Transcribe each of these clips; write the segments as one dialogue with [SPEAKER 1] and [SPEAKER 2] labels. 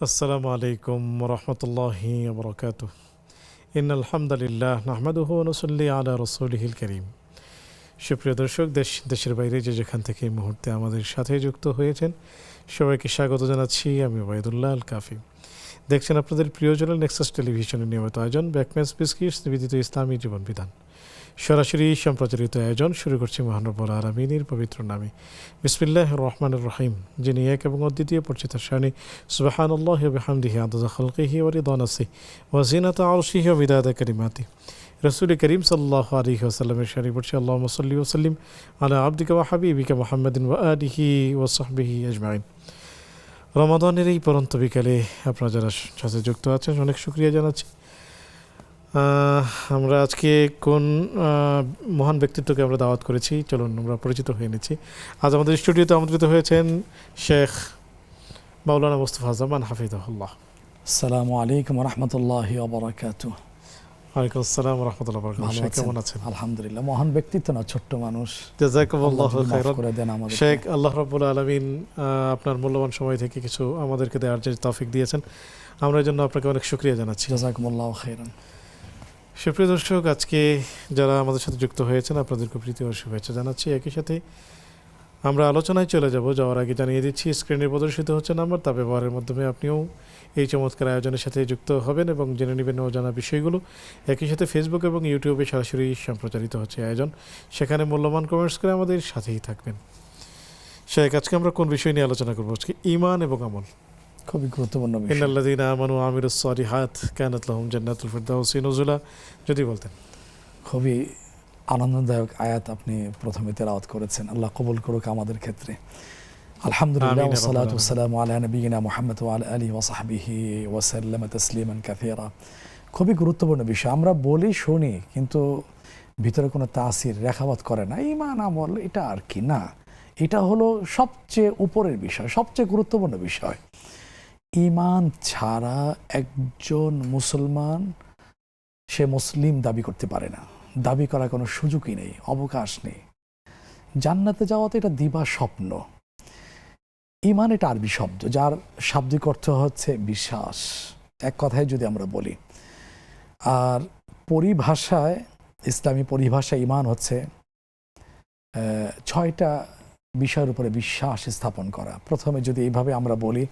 [SPEAKER 1] আসসালামু আলাইকুম রহমতুল্লাহি বরকাত। ইন্নালহামদুলিল্লাহ নাহমাদুহু ওয়া নুসাল্লি আলা রাসূলিহিল কারীম। সুপ্রিয় দর্শক, দেশের বাইরে যেখান থেকে এই মুহূর্তে আমাদের সাথে যুক্ত হয়েছেন, সবাইকে স্বাগত জানাচ্ছি। আমি ওবায়দুল্লাহ আল কাফি। দেখছেন আপনাদের প্রিয় চ্যানেল নেক্সাস টেলিভিশনের নিয়মিত আয়োজন ব্যাকম্যাচ বিস্কিটস নিবেদিত ইসলামী জীবন বিধান। সরাসরি সম্প্রচারিত আয়োজন শুরু করছি মহান রব্বুল আলামিনের পবিত্র নামে। বিসমিল্লাহির রহমানির রহিম। যিনি এক এবং অদ্বিতীয়, পরিচিত শানি। সুবহানাল্লাহি ওয়া বিহামদিহি আদাদা খালকিহি ওয়া রিদা নাফসিহি ওয়া জিনাতা আরশিহি ওয়া মিদাদা কালিমাতিহি। রাসূল করিম সাল্লাল্লাহু আলাইহি ওয়াসাল্লামের শানে পড়ছি আল্লাহুম্মা সাল্লি ওয়া সাল্লিম আলা আবদিকা ওয়া হাবিবিকা মুহাম্মাদিন ওয়া আলিহি ওয়া সাহবিহি আজমাইন। রমাদানের এই পরন্ত বিকালে আপনারা যারা সাথে যুক্ত আছেন, অনেক শুকরিয়া জানাচ্ছি। আমরা আজকে কোন মহান ব্যক্তিত্বকে আমরা দাওয়াত করেছি, চলুন আমরা পরিচিত হয়ে নিচ্ছি। আজ আমাদের স্টুডিওতে আমন্ত্রিত হয়েছেন শেখ মাওলানা মুস্তাফা জামান হাফিজাহুল্লাহ।
[SPEAKER 2] আসসালামু আলাইকুম ওয়া রাহমাতুল্লাহি ওয়া বারাকাতুহু।
[SPEAKER 1] ওয়ালাইকুম আসসালাম ওয়া রাহমাতুল্লাহি ওয়া বারাকাতুহু। শেখ কেমন আছেন?
[SPEAKER 2] আলহামদুলিল্লাহ। মহান ব্যক্তিত্ব না, ছোট্ট মানুষ।
[SPEAKER 1] জাযাকাল্লাহু খাইরান। শেখ,
[SPEAKER 2] শেখ,
[SPEAKER 1] আল্লাহ রাব্বুল আলামিন আপনার মূল্যবান সময় থেকে কিছু আমাদেরকে দেওয়ার যে তৌফিক দিয়েছেন, আমরা এর জন্য আপনাকে অনেক শুকরিয়া জানাচ্ছি।
[SPEAKER 2] জাযাকুমুল্লাহু খাইরান।
[SPEAKER 1] সুপ্রিয় দর্শক, আজকে যারা আমাদের সাথে যুক্ত হয়েছেন আপনাদেরকে প্রীতি ও শুভেচ্ছা জানাচ্ছি। একই সাথে আমরা আলোচনায় চলে যাব। যাওয়ার আগে জানিয়ে দিচ্ছি, স্ক্রিনে প্রদর্শিত হচ্ছে নাম্বার, তা ব্যবহারের মাধ্যমে আপনিও এই চমৎকার আয়োজনের সাথে যুক্ত হবেন এবং জেনে নেবেন অজানা বিষয়গুলো। একই সাথে ফেসবুক এবং ইউটিউবে সরাসরি সম্প্রচারিত হচ্ছে আয়োজন, সেখানে মূল্যবান কমেন্টস করে আমাদের সাথেই থাকবেন। শেখ, আজকে আমরা কোন বিষয় নিয়ে আলোচনা করবো? আজকে ঈমান এবং আমল।
[SPEAKER 2] খুবই গুরুত্বপূর্ণ বিষয়।
[SPEAKER 1] ইন্নাল্লাযীনা আমানু ওয়া আমিলুস সালিহাত কানাত লাহুম জান্নাতুল ফিরদাউসি নুজুলা। যদি বলতেন।
[SPEAKER 2] খুবই আনন্দদায়ক আয়াত আপনি প্রথমে তেলাওয়াত করেছেন। আল্লাহ কবুল করুক আমাদের ক্ষেত্রে। আলহামদুলিল্লাহ ওয়া সালাতু ওয়া সালামু আলা নবিয়িনা মুহাম্মদ ওয়া আলা আলিহি ওয়া সাহবিহি ওয়া সাল্লামা তাসলিমান কাসীরা। খুবই গুরুত্বপূর্ণ বিষয়। আমরা বলি শুনি, কিন্তু ভিতরে কোনো তাসির রেখাপাত করে না। ঈমান আমল এটা আর কি না, এটা হলো সবচেয়ে উপরের বিষয়, সবচেয়ে গুরুত্বপূর্ণ বিষয়। ঈমান ছাড়া একজন মুসলমান সে মুসলিম দাবি করতে পারে না। দাবি করার কোনো সুযোগই নেই, অবকাশ নেই। জান্নাতে যাওয়া তো এটা দিবা স্বপ্ন। ঈমান এটা আরবি শব্দ, যার শাব্দিক অর্থ হচ্ছে বিশ্বাস, এক কথায় যদি আমরা বলি। আর পরিভাষায়, ইসলামী পরিভাষায় ঈমান হচ্ছে 6টা বিষয়ের উপরে বিশ্বাস স্থাপন করা। প্রথমে যদি এইভাবে আমরা বলি,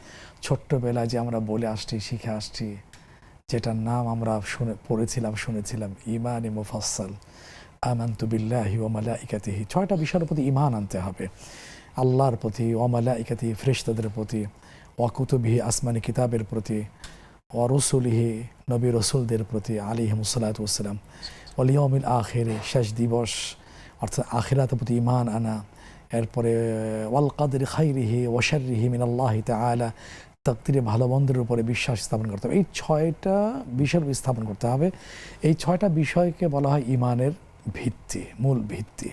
[SPEAKER 2] ছোট্টবেলায় যে আমরা বলে আসছি, শিখে আসছি, যেটার নাম আমরা শুনেছিলাম ঈমানে মুফাসসাল, আমানতু বিল্লাহি ওয়া মালাইকাতিহি। 6টা বিষয়ের প্রতি ঈমান আনতে হবে। আল্লাহর প্রতি, ওয়া মালাইকাতিহি ফেরেশতাদের প্রতি, ওয়া কুতুবিহি আসমানি কিতাবের প্রতি, ওয়া রসুলিহি নবী রসুলদের প্রতি আলাইহিমুস সালাতু ওয়াস সালাম, ওয়াল ইয়াউমিল আখির শেষ দিবস অর্থাৎ আখিরাতের প্রতি ঈমান আনা। এরপরে ওয়াল কাদরি খাইরিহি ওয়া শাররিহি মিনাল্লাহি তাআলা, তাকদীরে ভালো মন্দের উপরে বিশ্বাস স্থাপন করতে হবে। এই 6টা বিষয় স্থাপন করতে হবে। এই 6টা বিষয়কে বলা হয় ঈমানের ভিত্তি, মূল ভিত্তি।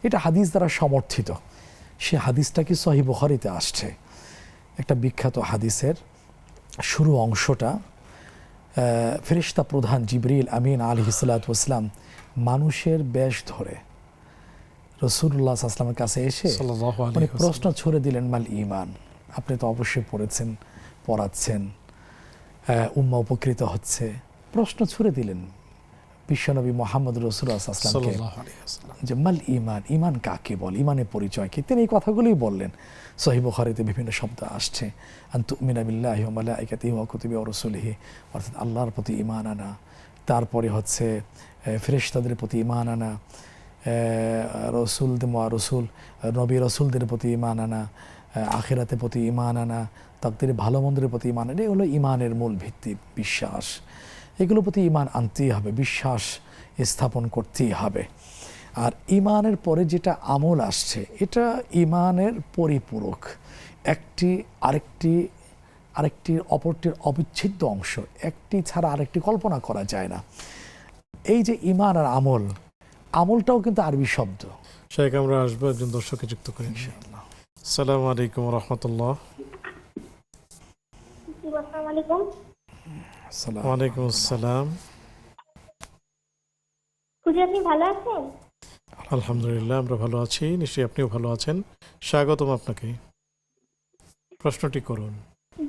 [SPEAKER 2] এটা হাদিস দ্বারা সমর্থিত। সে হাদিসটা কি সহিহ বুখারীতে আসছে। একটা বিখ্যাত হাদিসের শুরু অংশটা, ফেরেশতা প্রধান জিবরিল আমিন আলাইহিস সালাতু ওয়াস সালাম মানুষের বেশ ধরে রাসূলুল্লাহ সাল্লাল্লাহু আলাইহি ওয়াসাল্লামের কাছে এসে উনি প্রশ্ন ছুড়ে দিলেন, মাল ঈমান। আপনি তো অবশ্যই পড়েছেন, পড়াচ্ছেন, উম্মাহ উপকৃত হচ্ছে। প্রশ্ন ছুড়ে দিলেন বিশ্বনবী মুহাম্মদ রাসূলুল্লাহ সাল্লাল্লাহু আলাইহি ওয়াসাল্লাম যে মাল ঈমান, ঈমান কাকে বলে, ঈমানের পরিচয় কি? তিনি এই কথাগুলোই বললেন। সহিহ বুখারীতে বিভিন্ন শব্দ আসছে, আন তুমিনা বিল্লাহি ওয়া মালাইকাতিহি ওয়া কুতুবিহি ওয়া রুসুলিহি, অর্থাৎ আল্লাহর প্রতি ঈমান আনা। তারপরে হচ্ছে ফেরেশতাদের প্রতি ঈমান আনা, নবী রসুলদের প্রতি ঈমান আনা, আখিরাতের প্রতি ঈমান আনা, তাকদীরে ভালো মন্দের প্রতি ঈমান আনা। এই হলো ঈমানের মূল ভিত্তি, বিশ্বাস। এগুলোর প্রতি ঈমান আনতেই হবে, বিশ্বাস স্থাপন করতেই হবে। আর ঈমানের পরে যেটা আমল আসছে, এটা ঈমানের পরিপূরক, একটি আরেকটির অপরটির অবিচ্ছেদ্য অংশ। একটি ছাড়া আরেকটি কল্পনা করা যায় না। এই যে ঈমান আর আমল, আমলটাও কিন্তু আরবি শব্দ।
[SPEAKER 1] শেখ, আমরা আসবো একজন দর্শককে যুক্ত করি ইনশাআল্লাহ। আসসালামু আলাইকুম ওয়া রাহমাতুল্লাহ।
[SPEAKER 3] আসসালামু আলাইকুম।
[SPEAKER 1] ওয়া আলাইকুম আসসালাম।
[SPEAKER 3] হুজুর, আপনি ভালো আছেন?
[SPEAKER 1] আলহামদুলিল্লাহ, আমরা ভালো আছি। নিশ্চয়ই আপনিও ভালো আছেন। স্বাগতম আপনাকে। প্রশ্নটি করুন।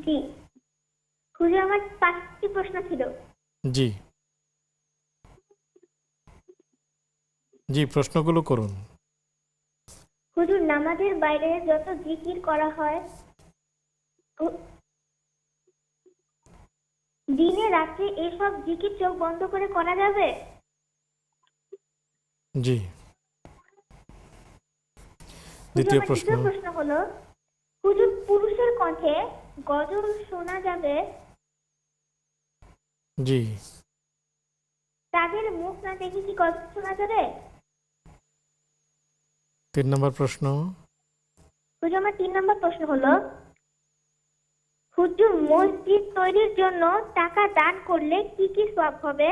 [SPEAKER 3] জি, হুজুর আমার 5টি প্রশ্ন ছিল।
[SPEAKER 1] জি জি, প্রশ্নগুলো করুন।
[SPEAKER 3] হুজুর নামাজের বাইরে যত জিকির করা হয় হু- দিনে রাত্রে এসব জিকির চোখ বন্ধ করে করা যাবে?
[SPEAKER 1] জি,
[SPEAKER 3] হুজুর
[SPEAKER 1] দ্বিতীয়
[SPEAKER 3] আমার
[SPEAKER 1] প্রশ্ন।
[SPEAKER 3] দ্বিতীয় প্রশ্ন হলো, হুজুর পুরুষের কণ্ঠে গজল শোনা যাবে,
[SPEAKER 1] জি,
[SPEAKER 3] তাদের মুখ না দেখে কি গজল শোনা যাবে?
[SPEAKER 1] 3 নম্বর প্রশ্ন।
[SPEAKER 3] হুজুর আমার 3 নম্বর প্রশ্ন হলো, হুজুর মসজিদ তৈরির জন্য টাকা দান করলে কি কি সওয়াব হবে?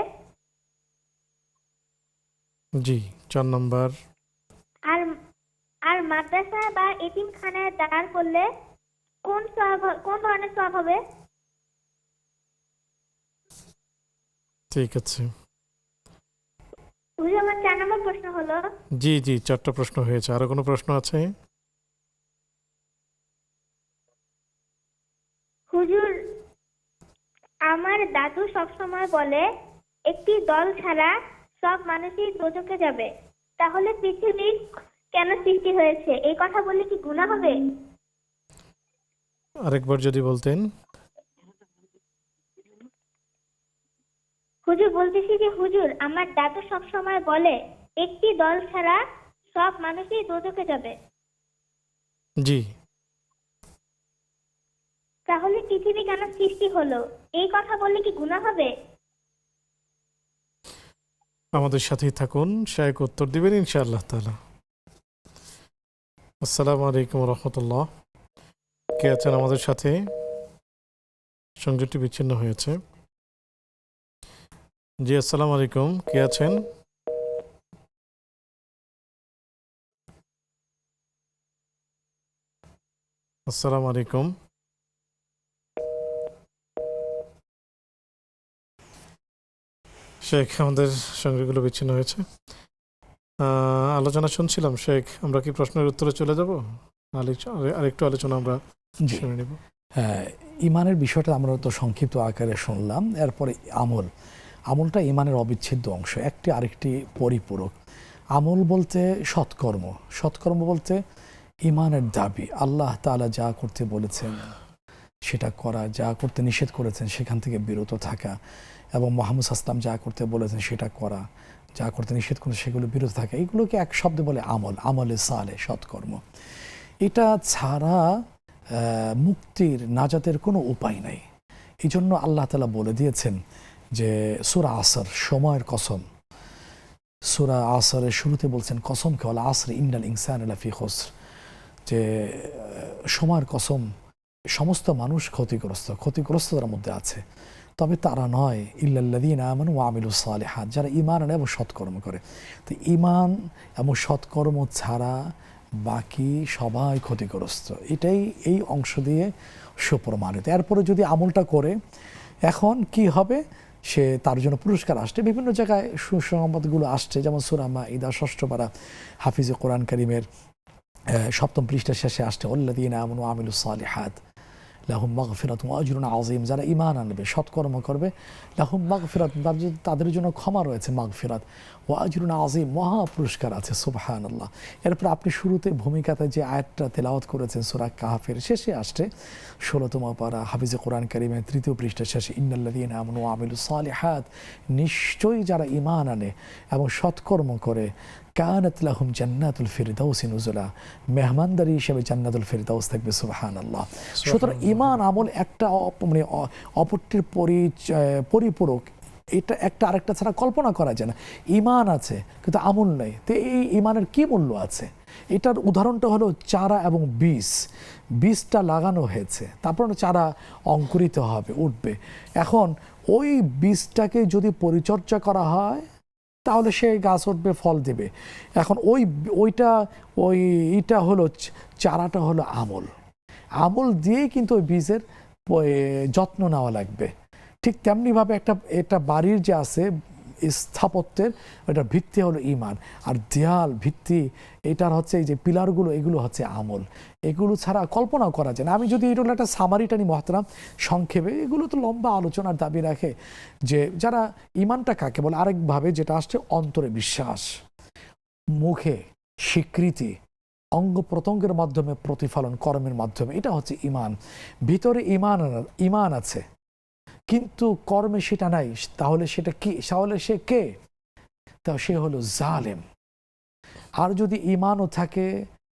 [SPEAKER 1] জি, 4 নম্বর।
[SPEAKER 3] আর আর মাদ্রাসা বা এতিমখানায় দান করলে কোন ধরনের সওয়াব হবে?
[SPEAKER 1] ঠিক আছে।
[SPEAKER 3] হুজুর আমার 4 নম্বর প্রশ্ন হলো,
[SPEAKER 1] জি জি, 4টা প্রশ্ন হয়েছে। আরো কোনো প্রশ্ন আছে?
[SPEAKER 3] হুজুর আমার দাদু সবসময় বলে একটি দল ছাড়া সব মানুষই দোজখে যাবে, তাহলে পৃথিবী কেন সৃষ্টি হয়েছে এই কথা বললে কি গুনাহ হবে?
[SPEAKER 1] আরেকবার যদি বলতেন।
[SPEAKER 3] হুজুর বলতেছি যে হুজুর আমার দাদু সবসময় বলে একটি দল ছাড়া সব মানুষই দোজখে যাবে,
[SPEAKER 1] জি,
[SPEAKER 3] তাহলে পৃথিবী কেন সৃষ্টি হলো এই কথা বললে কি গুনাহ হবে?
[SPEAKER 1] আমাদের সাথেই থাকুন, শায়েখ উত্তর দিবেন ইনশাআল্লাহ তাআলা। আসসালামু আলাইকুম রহমতুল্লাহ। কে আছেন আমাদের সাথে? সংযোগটি বিচ্ছিন্ন হয়েছে। জি, আসসালামু আলাইকুম। কে আছেন? আসসালামু আলাইকুম। শেখ, আমাদের সংযোগগুলো বিচ্ছিন্ন হয়েছে। আলোচনা শুনছিলাম শেখ, আমরা কি প্রশ্নের উত্তরে চলে যাব? আরেকটু আলোচনা আমরা
[SPEAKER 2] জি,
[SPEAKER 1] শুনে নেব।
[SPEAKER 2] হ্যাঁ, ইমানের বিষয়টা আমরা তো সংক্ষিপ্ত আকারে শুনলাম। এরপরে আমলটা ইমানের অবিচ্ছেদ্য অংশ, একটি আরেকটি পরিপূরক। আমল বলতে সৎকর্ম বলতে ইমানের দাবি, আল্লাহ তাআলা যা করতে বলেছেন সেটা করা, যা করতে নিষেধ করেছেন সেখান থেকে বিরত থাকা, এবং মুহাম্মদ সাল্লাল্লাহু আলাইহি ওয়াসাল্লাম যা করতে বলেছেন সেটা করা, যা করতে নিষেধ করেছেন সেগুলো বিরত থাকা। এগুলোকে এক শব্দে বলে আমলে সালে, সৎকর্ম। এটা ছাড়া মুক্তির, নাজাতের কোনো উপায় নাই। এই জন্য আল্লাহ তাআলা বলে দিয়েছেন যে সূরা আসর, সময়ের কসম, সূরা আসরের শুরুতে বলছেন কসম কে, ওয়াল আসরি ইন্নাল ইনসানা লাফি খুসর, যে সময়ের কসম, সমস্ত মানুষ ক্ষতিগ্রস্ততার মধ্যে আছে, তবে তারা নয় ইল্লাল্লাযীনা আমানু ওয়া আমিলুস সালিহাত, যারা ঈমান আনে এবং সৎকর্ম করে। তো ঈমান এবং সৎকর্ম ছাড়া বাকি সবাই ক্ষতিগ্রস্ত। এটাই এই অংশ দিয়ে সুপ্রমাণিত। এরপরে যদি আমলটা করে, এখন কি হবে, সে তার জন্য পুরস্কার আসছে। বিভিন্ন জায়গায় সুসংবাদগুলো আসছে, যেমন সূরা মাঈদা ৬ষ্ঠ পারা হাফিজে কোরআন কারীমের ৭ম পৃষ্ঠার শেষে আসছে আল্লাযীনা আমানু ওয়া আমিলুস সালিহাত লাহুম মাগফিরাতুন ওয়া আজরুন আযীম, যারা ঈমান আনবে, সৎকর্ম করবে, লাহুম মাগফিরাতুন, তাদের জন্য ক্ষমা রয়েছে, মাগফিরাত, ওয়া আজরুন আযীম, মহা পুরস্কার আছে। সুবহানাল্লাহ। এরপর আপনি শুরুতে ভূমিকাতে যে আয়াতটা তেলাওয়াত করেছেন সূরা কাহফের শেষে আসছে ১৬তম পারা হাফিজে কোরআন কারীমের ৩য় পৃষ্ঠার শেষে, ইন্নাল্লাযীনা আমানু ওয়া আমিলুস সালিহাত, নিশ্চয়ই যারা ঈমান আনে এবং সৎকর্ম করে, কানাত লাহুম জান্নাতুল ফিরদাউসি নুজুলা, মেহমানদারি হিসেবে জান্নাতুল ফিরদাউস থাকবে। সুবহানাল্লাহ। সুতরাং ঈমান আমল একটা মানে অপরটির পরিপূরক, এটা একটা আরেকটা ছাড়া কল্পনা করা যায় না। ঈমান আছে কিন্তু আমল নেই, তো এই ঈমানের কি মূল্য আছে? এটার উদাহরণটা হলো চারা এবং বীজটা লাগানো হয়েছে, তারপর চারা অঙ্কুরিত হবে, উঠবে। এখন ওই বীজটাকে যদি পরিচর্যা করা হয় তাহলে সেই গাছ উঠবে, ফল দেবে। এখন ওইটা হলো চারাটা হলো আমল দিয়েই কিন্তু ওই বীজের যত্ন নেওয়া লাগবে। ঠিক তেমনিভাবে একটা বাড়ির যে আছে স্থাপত্যের এটা ভিত্তি হলো ঈমান। আর দেয়াল ভিত্তি এটার হচ্ছে এই যে পিলারগুলো, এগুলো হচ্ছে আমল। এগুলো ছাড়া কল্পনাও করা যায় না। আমি যদি এগুলো একটা সামারিটা নিই মহতারাম, সংক্ষেপে, এগুলো তো লম্বা আলোচনার দাবি রাখে যে যারা ঈমানটা কাকে বলে, আরেকভাবে যেটা আসছে অন্তরে বিশ্বাস, মুখে স্বীকৃতি, অঙ্গ প্রত্যঙ্গের মাধ্যমে প্রতিফলন, কর্মের মাধ্যমে, এটা হচ্ছে ঈমান। ভিতরে ঈমান আছে কিন্তু কর্মে সেটা নাই, তাহলে সেটা কি? তাহলে সে কে? তা সে হলো জালেম। আর যদি ঈমানও থাকে,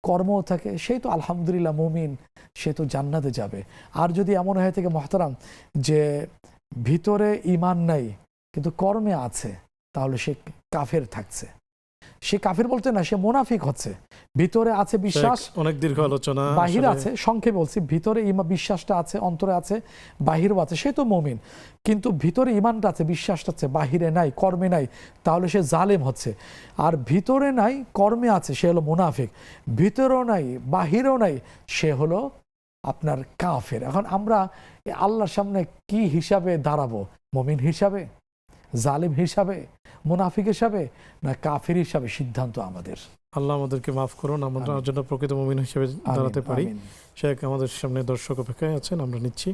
[SPEAKER 2] কর্মও থাকে, সেই তো আলহামদুলিল্লাহ মুমিন, সে তো জান্নাতে যাবে। আর যদি এমন হয়ে থাকে মহতারাম যে ভিতরে ঈমান নাই কিন্তু কর্মে আছে, তাহলে সে কাফের থাকছে। সে কাফের বলতে না, সে মুনাফিক হচ্ছে। ভিতরে আছে বিশ্বাস,
[SPEAKER 1] অনেক দীর্ঘ আলোচনা,
[SPEAKER 2] বাহিরে আছে, সংক্ষেপে বলছি, ভিতরে বিশ্বাসটা আছে, অন্তরে আছে, বাহিরেও আছে, সে তো মুমিন। কিন্তু ভিতরে ঈমানটা আছে, বিশ্বাসটা আছে, বাহিরে নাই, কর্মে নাই, তাহলে সে জালেম হচ্ছে। আর ভিতরে নাই, কর্মে আছে, সে হলো মুনাফিক। ভিতরেও নাই, বাহিরেও নাই, সে হলো আপনার কাফের। এখন আমরা আল্লাহর সামনে কি হিসাবে দাঁড়াবো? মুমিন হিসাবে, জালিম হিসাবে, মুনাফিক হিসাবে, না কাফের হিসাবে? সিদ্ধান্ত আমাদের।
[SPEAKER 1] আল্লাহ আমাদেরকে মাফ করুন, আমরা যেন প্রকৃত মুমিন হিসেবে দাঁড়াতে পারি। শেখ আমাদের সামনে দর্শক অপেক্ষায় আছেন, আমরা নিচ্ছি।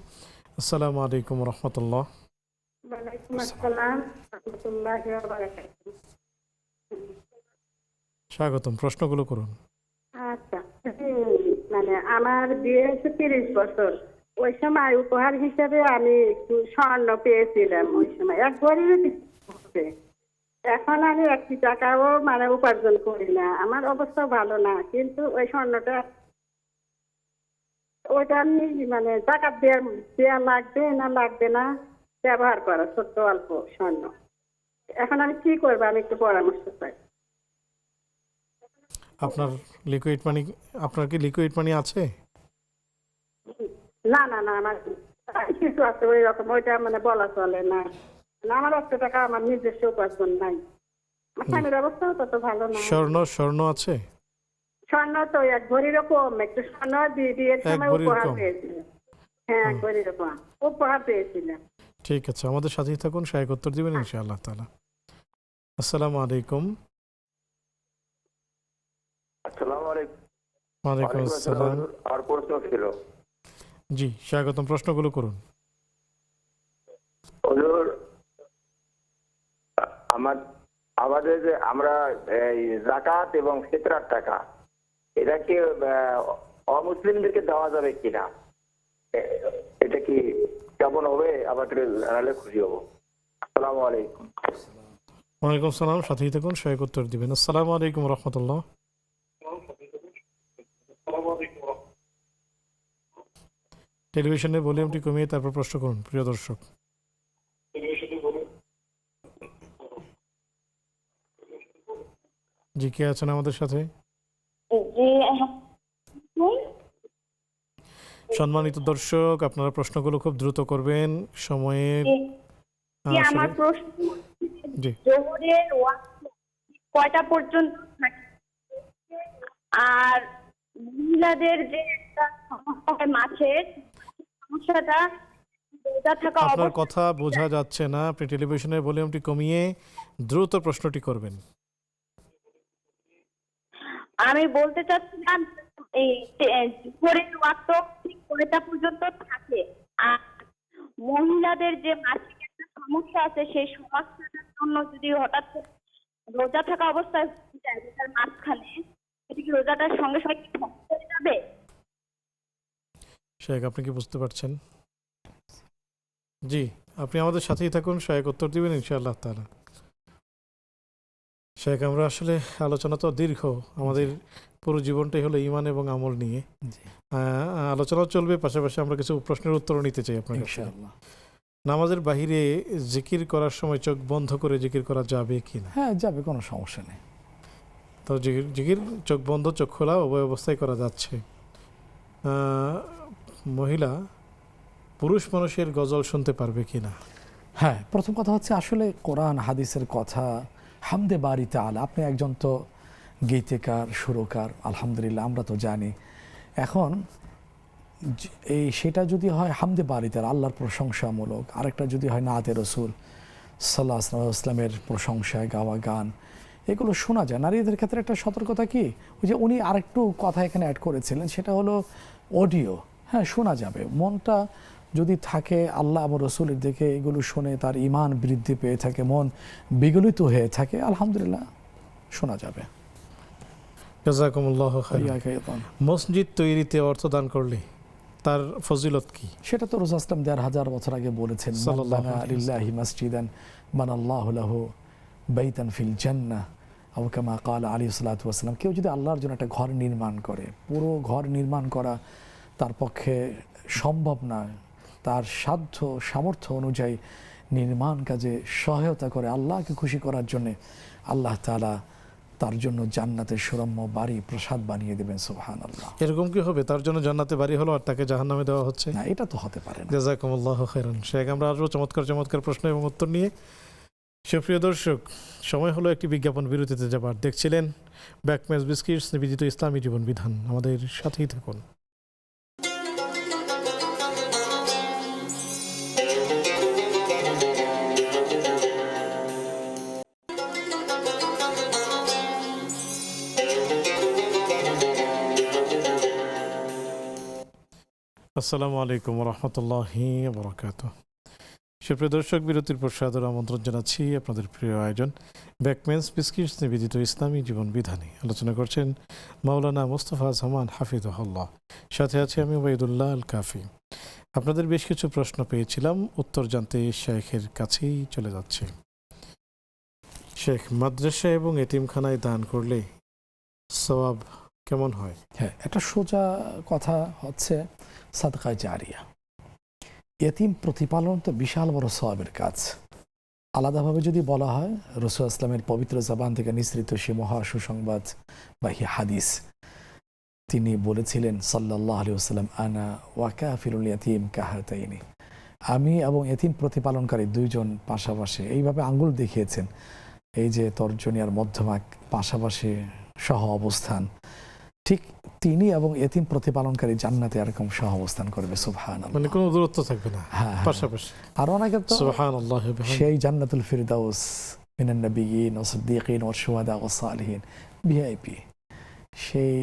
[SPEAKER 1] আসসালামু আলাইকুম রহমতুল্লাহ।
[SPEAKER 4] ওয়ালাইকুম আসসালাম রাহমাতুল্লাহি ওয়া বারাকাতুহু।
[SPEAKER 1] স্বাগতম, প্রশ্নগুলো করুন।
[SPEAKER 4] আচ্ছা, মানে আমার বিয়ে হয়েছে 30 বছর। ওই সময় উপহার হিসেবে আমি একটু স্বর্ণ পেয়েছিলাম। ওই সময় 1 ভরির হচ্ছে। এখন আমি 1 টাকাও মানে উপার্জন করি না, আমার অবস্থা ভালো না, কিন্তু ওই স্বর্ণটা ওইটা আমি মানে জাকাত দেওয়া লাগবে না লাগবে না ব্যবহার করা, ছোট্ট অল্প স্বর্ণ। এখন আমি কি করবো? আমি একটু পরামর্শ চাই।
[SPEAKER 1] আপনার কি লিকুইড মানি আছে?
[SPEAKER 4] না না না, আমার কিছু আছে ওই রকম, ওইটা মানে বলা চলে না। আমার 1 টাকা আমার নিজস্ব উপার্জন নাই। আমার স্বামীর অবস্থাও তত ভালো না।
[SPEAKER 1] স্বর্ণ আছে?
[SPEAKER 4] স্বর্ণ তো 1 ভরির কম, একটু স্বর্ণ বিয়ের সময় উপহার পেয়েছিলাম। হ্যাঁ, 1 ভরির কম উপহার পেয়েছিলাম।
[SPEAKER 1] ঠিক আছে, আমাদের সাথেই থাকুন, শায়েখ উত্তর দিবেন ইনশাআল্লাহ তাআলা। আসসালামু আলাইকুম।
[SPEAKER 5] আসসালামু আলাইকুম।
[SPEAKER 1] ওয়ালাইকুম আসসালাম।
[SPEAKER 5] আর প্রশ্ন ছিল?
[SPEAKER 1] জি স্বাগতম, প্রশ্নগুলো করুন।
[SPEAKER 5] হুজুর, আমাদের যে আমরা এই যাকাত এবং ফিতরার টাকা, এটা কি অমুসলিমদেরকে দেওয়া যাবে কিনা? এটা কি কেমন হবে? আমাকে জানালে খুশি হব। আসসালামু আলাইকুম।
[SPEAKER 1] ওয়ালাইকুম সালাম, সাথেই থাকুন, শায়েখ উত্তর দিবেন। আসসালামু আলাইকুম রহমতুল্লাহ। টেলিভিশনের ভলিউমটি কমিয়ে তারপর প্রশ্ন করুন প্রিয় দর্শক। জি, কে আছেন আমাদের সাথে? সম্মানিত দর্শক, আপনারা প্রশ্নগুলো খুব দ্রুত করবেন, সময়ের
[SPEAKER 3] আমার প্রশ্ন,
[SPEAKER 1] জি,
[SPEAKER 3] জোহরের ওয়াক্ত কয়টা পর্যন্ত থাকে? আর মহিলাদের যে একটা সমস্যা হয় মাছের সমস্যাটা, রোজা থাকা
[SPEAKER 1] আপনার কথা বোঝা যাচ্ছে না, আপনি টেলিভিশনের ভলিউমটি কমিয়ে দ্রুত প্রশ্নটি করবেন।
[SPEAKER 3] আমি বলতে চাচ্ছিলাম এই জোহরের ওয়াক্ত ঠিক কয়টা পর্যন্ত থাকে? আর মহিলাদের যে মাসিক একটা সমস্যা আছে, সেই সমস্যাটার জন্য যদি হঠাৎ রোজা থাকা অবস্থায় যায় রোজার মাঝখানে, সেটা কি রোজাটার সঙ্গে সঙ্গে কি ধ্বংস হয়ে যাবে?
[SPEAKER 1] শেখ, আপনি কি বুঝতে পারছেন? জি, আপনি আমাদের সাথেই থাকুন, শেখ উত্তর দিবেন ইনশাআল্লাহ তাআলা। শেখ, আমরা আসলে আলোচনা তো দীর্ঘ, আমাদের পুরো জীবনটাই হলো ঈমান এবং আমল নিয়ে। আলোচনা চলবে, পাশাপাশি আমরা কিছু প্রশ্নের উত্তরও নিতে চাই আপনার কাছে। নামাজের বাহিরে জিকির করার সময় চোখ বন্ধ করে জিকির করা যাবে কিনা?
[SPEAKER 2] হ্যাঁ, যাবে, কোনো সমস্যা নেই।
[SPEAKER 1] তো জিকির চোখ বন্ধ চোখ খোলা উভয় অবস্থায় করা যাচ্ছে। মহিলা পুরুষ মানুষের গজল শুনতে পারবে কিনা?
[SPEAKER 2] হ্যাঁ, প্রথম কথা হচ্ছে আসলে কোরআন হাদিসের কথা, হামদে বারি তাআলা, আপনি একজন তো গীতিকার, সুরকার, আলহামদুলিল্লাহ, আমরা তো জানি। এখন সেটা যদি হয় হামদে বারি তাআলা, আল্লাহর প্রশংসামূলক, আরেকটা যদি হয় নাতে রসুল, সাল্লাহ ইসলামের প্রশংসায় গাওয়া গান এগুলো শোনা যায়। নারীদের ক্ষেত্রে একটা সতর্কতা কি, ওই যে উনি আরেকটু কথা এখানে অ্যাড করেছিলেন, সেটা হলো অডিও। হ্যাঁ, শোনা যাবে, মনটা যদি থাকে আল্লাহ এবং রসুলের দিকে, এগুলো শুনে তার ঈমান বৃদ্ধি পেয়ে থাকে, মন বিগলিত হয়ে থাকে, আলহামদুলিল্লাহ শোনা যাবে।
[SPEAKER 1] জাযাকুমুল্লাহু খাইরান। মসজিদ তৈরিতে অর্থ দান করলে তার ফজিলত কি?
[SPEAKER 2] সেটা তো রাসূল সাল্লাল্লাহু আলাইহি ওয়াসাল্লাম ১,৫০০ বছর আগে বলেছেন,
[SPEAKER 1] সাল্লাল্লাহু
[SPEAKER 2] মাল্লানা
[SPEAKER 1] আলাইহি
[SPEAKER 2] লিল্লাহি মাসজিদান বানাল্লাহু লাহু বাইতান ফিল জান্নাহ আও কামা ক্বালা আলাইহিস সালাতু ওয়াসসালাম। কেউ যদি আল্লাহর জন্য একটা ঘর নির্মাণ করে, পুরো ঘর নির্মাণ করা তার পক্ষে সম্ভব নয়, তার সাধ্য সামর্থ্য অনুযায়ী নির্মাণ কাজে সহায়তা করে আল্লাহকে খুশি করার জন্য, আল্লাহ তাআলা তার জন্য জান্নাতের সুরম্য বাড়ি প্রাসাদ বানিয়ে দেবেন। সুবহানাল্লাহ।
[SPEAKER 1] এরকম কি হবে, তার জন্য জান্নাতে বাড়ি হলো আর তাকে জাহান্নামে দেওয়া হচ্ছে?
[SPEAKER 2] না, এটা তো হতে পারে না।
[SPEAKER 1] জাযাকুমুল্লাহু খাইরান। শেখ, আমরা আরও চমৎকার চমৎকার প্রশ্ন এবং উত্তর নিয়ে, সুপ্রিয় দর্শক, সময় হলো একটি বিজ্ঞাপন বিরতিতে যাবার। দেখছিলেন ব্যাকম্যাচ বিস্কিটস নিবেদিত ইসলামী জীবন বিধান। আমাদের সাথেই থাকুন। আসসালামু আলাইকুম রহমতুল্লাহি বরকাতুহ। সুপ্রিয় দর্শক, বিরতির পর সাদর আমন্ত্রণ জানাচ্ছি আপনাদের প্রিয় আয়োজন ব্যাকম্যাচ বিস্কিটস নিবেদিত ইসলামী জীবন বিধানে। আলোচনা করছেন মাওলানা মোস্তফা জামান হাফিজাহুল্লাহ, সাথে আছে আমি ওবায়দুল্লাহ আল কাফি। আপনাদের বেশ কিছু প্রশ্ন পেয়েছিলাম, উত্তর জানতে শেখের কাছেই চলে যাচ্ছে। শেখ, মাদ্রাসা এবং এতিমখানায় দান করলে সওয়াব কেমন হয়?
[SPEAKER 2] হ্যাঁ, একটা সোজা কথা হচ্ছে সাদকা জারিয়া। এতিম প্রতিপালন তো বিশাল বড় সওয়াবের কাজ। আলাদাভাবে যদি বলা হয়, রাসূল ইসলামের পবিত্র জবান থেকে নিঃসৃত সে মহা সুসংবাদ বা হাদিস, তিনি বলেছিলেন সাল্লাল্লাহু আলাইহি ওয়াসাল্লাম, আনা ওয়া কাফিলুল ইয়াতীম কাহাতাইনি, আমি এবং এতিম প্রতিপালনকারী দুইজন পাশাপাশি, এইভাবে আঙ্গুল দেখিয়েছেন, এই যে তর্জনী আর মধ্যমা পাশাপাশি সহ অবস্থান, ঠিক তিনি এবং এতিম প্রতিপালনকারী জান্নাতে এরকম সহ অবস্থান করবে। সুবহানাল্লাহ,
[SPEAKER 1] মানে কোনো দূরত্ব থাকবে না,
[SPEAKER 2] হ্যাঁ,
[SPEAKER 1] পাশাপাশি।
[SPEAKER 2] আর অনেকে তো
[SPEAKER 1] সুবহানাল্লাহ
[SPEAKER 2] সেই জান্নাতুল ফিরদাউস মিনান নাবিয়িন ওয়া সিদ্দিকিন ওয়া শুহাদা ওয়া সালিহিন, ভিআইপি, সেই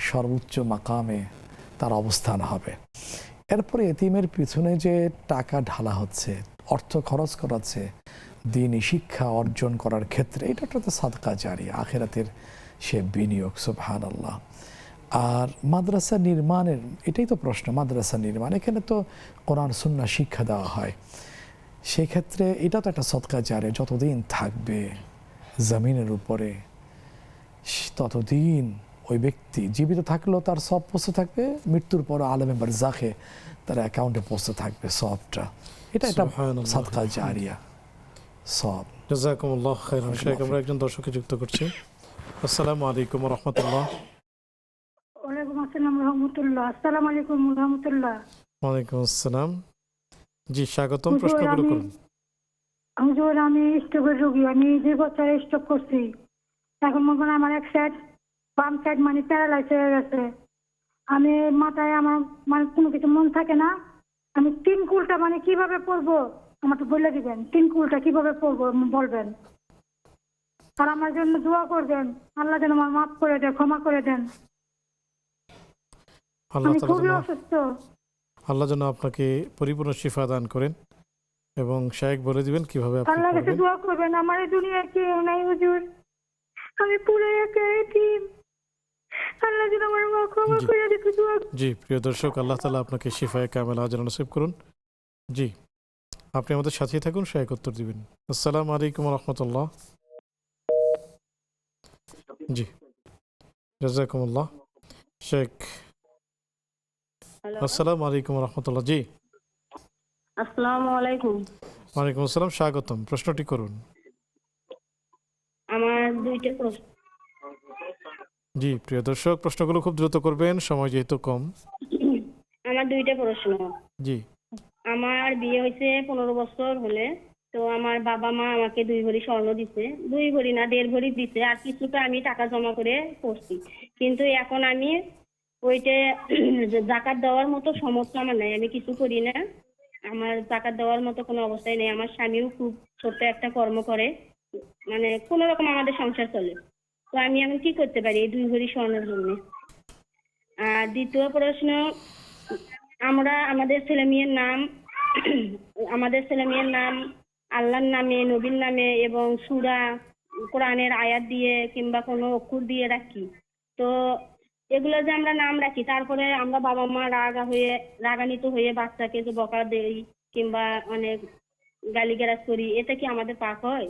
[SPEAKER 2] সর্বোচ্চ মাকামে তার অবস্থান হবে। এরপরে এতিমের পিছনে যে টাকা ঢালা হচ্ছে, অর্থ খরচ করা হচ্ছে দ্বীনি শিক্ষা অর্জন করার ক্ষেত্রে, এটা একটা সাদকা জারিয়া, আখিরাতের সে বিনিয়োগ। সুবহানাল্লাহ। আর মাদ্রাসা নির্মাণের, এটাই তো প্রশ্ন, মাদ্রাসা নির্মাণ, এখানে তো কোরআন সুন্নাহ শিক্ষা দেওয়া হয়, সেই ক্ষেত্রে এটা তো একটা সদকা জারিয়া, যতদিন থাকবে জমিনের উপরে ততদিন ওই ব্যক্তি জীবিত থাকলেও তার সব পৌঁছে থাকবে, মৃত্যুর পর আলেমে বারজাখে তার অ্যাকাউন্টে পৌঁছে থাকবে সবটা। এটা একটা সাদকা জারিয়া সব।
[SPEAKER 1] জাযাকুমুল্লাহ খাইরান। শেখ, আমরা একজন দর্শককে যুক্ত করছি। আসসালামু আলাইকুম রহমতুল্লাহ।
[SPEAKER 6] ওয়ালাইকুম আসসালাম রহমতুল্লাহ। আসসালামু আলাইকুম রহমতুল্লাহ।
[SPEAKER 1] ওয়ালাইকুম আসসালাম। জি, স্বাগতম, প্রশ্নগুলো করুন।
[SPEAKER 6] হুজুর, আমি স্ট্রোকের রোগী, আমি 2 বছর স্ট্রোক করছি। এখন মনে করেন আমার এক সাইড, বাম সাইড মানে প্যারালাইজ হয়ে গেছে। আমি মাথায় আমার মানে কোনো কিছু মন থাকে না। আমি 3 কুলটা মানে কিভাবে পড়বো আমাকে বলে দিবেন, 3 কুলটা কিভাবে পড়বো বলবেন, আর আমার জন্য দোয়া করবেন, আল্লাহ যেন আমার মাফ করে দেন, ক্ষমা করে দেন। আমি খুবই অসুস্থ।
[SPEAKER 1] আল্লাহ যেন আপনাকে পরিপূর্ণ শিফা দান করেন এবং শায়েখ বলে দিবেন কিভাবে আপনি
[SPEAKER 6] আল্লাহর কাছে
[SPEAKER 1] করবেন।
[SPEAKER 6] দোয়া করবেন, আমার এই দুনিয়ায় কেউ নাই হুজুর, আমি পুরো একা এতিম, আল্লাহ যেন আমার মা ক্ষমা করে দিতে দোয়া।
[SPEAKER 1] জি, প্রিয় দর্শক, আল্লাহ তাআলা আপনাকে শিফায়ে কামেলা আজর নসিব করুন। জি, আপনি আমাদের সাথেই থাকুন, শায়েখ উত্তর দিবেন। আসসালামু আলাইকুম রহমতুল্লাহ। জি, জাযাকুমুল্লাহ। শেখ, আসসালামু আলাইকুম রহমতুল্লাহ। জি,
[SPEAKER 7] আসসালামু আলাইকুম।
[SPEAKER 1] ওয়ালাইকুম আসসালাম, স্বাগতম, প্রশ্নটি করুন।
[SPEAKER 7] আমার 2টা প্রশ্ন।
[SPEAKER 1] জি, প্রিয় দর্শক, প্রশ্নগুলো খুব দ্রুত করবেন, সময় যেহেতু কম।
[SPEAKER 7] আমার 2টা প্রশ্ন।
[SPEAKER 1] জি,
[SPEAKER 7] আমার বিয়ে হয়েছে 15 বছর হলে, তো আমার বাবা মা আমাকে 2 ভরি স্বর্ণ দিছে, 2 ভরি না 1.5 ভরি দিছে, আর কিছুটা আমি টাকা জমা করে করছি। কিন্তু এখন আমি ওইটা যাকাত দেওয়ার মতো সমর্থ আমার নাই, আমি কিছু করি না। আমার জাকাত দেওয়ার মতো কোনো অবস্থায় নেই। আমার স্বামীও খুব ছোট্ট একটা কর্ম করে, মানে কোনো রকম আমাদের সংসার চলে। তো আমি এখন কি করতে পারি এই 2 ভরি স্বর্ণের জন্য? আর দ্বিতীয় প্রশ্ন, আমরা আমাদের ছেলে মেয়ের নাম আমাদের ছেলে মেয়ের নাম আল্লাহর নামে, নবীর নামে এবং সূরা কোরআনের আয়াত দিয়ে কিংবা কোনো অক্ষর দিয়ে রাখি। তো এগুলো যে আমরা নাম রাখি, তারপরে আমরা বাবা মা রাগান্বিত হয়ে বাচ্চাকে যে বকা দেই কিংবা অনেক গালিগালাজ করি, এটা কি আমাদের পাপ হয়?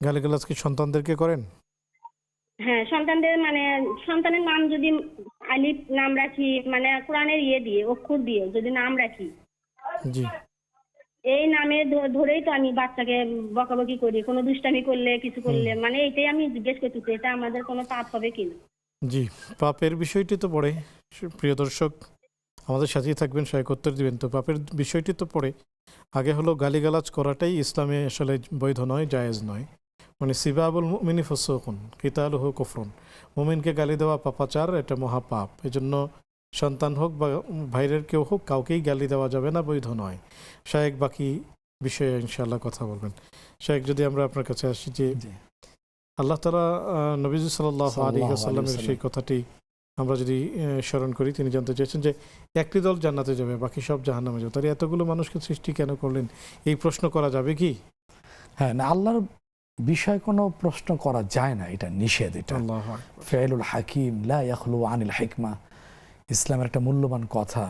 [SPEAKER 1] গালিগালাজ কি সন্তানদেরকে করেন?
[SPEAKER 7] হ্যাঁ, সন্তানের নাম যদি আলিফ নাম রাখি, মানে কোরআনের দিয়ে অক্ষর দিয়ে যদি নাম রাখি,
[SPEAKER 1] জি
[SPEAKER 7] এই নামে ধরেই তো আমি বাচ্চাকে বকাবকি করি, কোনো দুষ্টামি করলে কিছু করলে, মানে এটাই আমি জিজ্ঞেস করতেছি, এটা আমাদের কোনো পাপ হবে কিনা?
[SPEAKER 1] জি, পাপের বিষয়টি তো পড়ে। প্রিয় দর্শক আমাদের সাথেই থাকবেন, সহায়ক উত্তর দিবেন। তো পাপের বিষয়টি তো পড়ে। আগে হলো গালিগালাজ করাটাই ইসলামে আসলে বৈধ নয়, জায়েজ নয়। মানে সিবাবুল মুমিনি ফুসুকুন কিতালুহু কুফরুন, মুমিনকে গালি দেওয়া পাপাচার, এটা মহাপাপ। এজন্য সন্তান হোক বা ভাইয়ের কেউ হোক, কাউকেই গালি দেওয়া যাবে না, বৈধ নয়। শায়েক বাকি বিষয়ে ইনশাআল্লাহ কথা বলবেন। শায়েক, যদি আমরা আপনার কাছে আসি যে
[SPEAKER 2] জি।
[SPEAKER 1] আল্লাহ তাআলা নবীজি সাল্লাল্লাহু আলাইহি ওয়াসাল্লামের সেই কথাটি আমরা যদি স্মরণ করি, তিনি জানতে চেয়েছেন যে একটি দল জান্নাতে যাবে, বাকি সব জাহান্নামে যাবে। তাহলে এতগুলো মানুষকে সৃষ্টি কেন করলেন? এই প্রশ্ন করা যাবে কি?
[SPEAKER 2] হ্যাঁ, না, আল্লাহর বিষয়ে কোনো প্রশ্ন করা যায় না, এটা নিষেধ। এটা
[SPEAKER 1] আল্লাহু আকবার।
[SPEAKER 2] ফেলুল হাকিম লা ইয়াখলু আনিল হিকমা, ইসলামের একটা মূল্যবান কথা,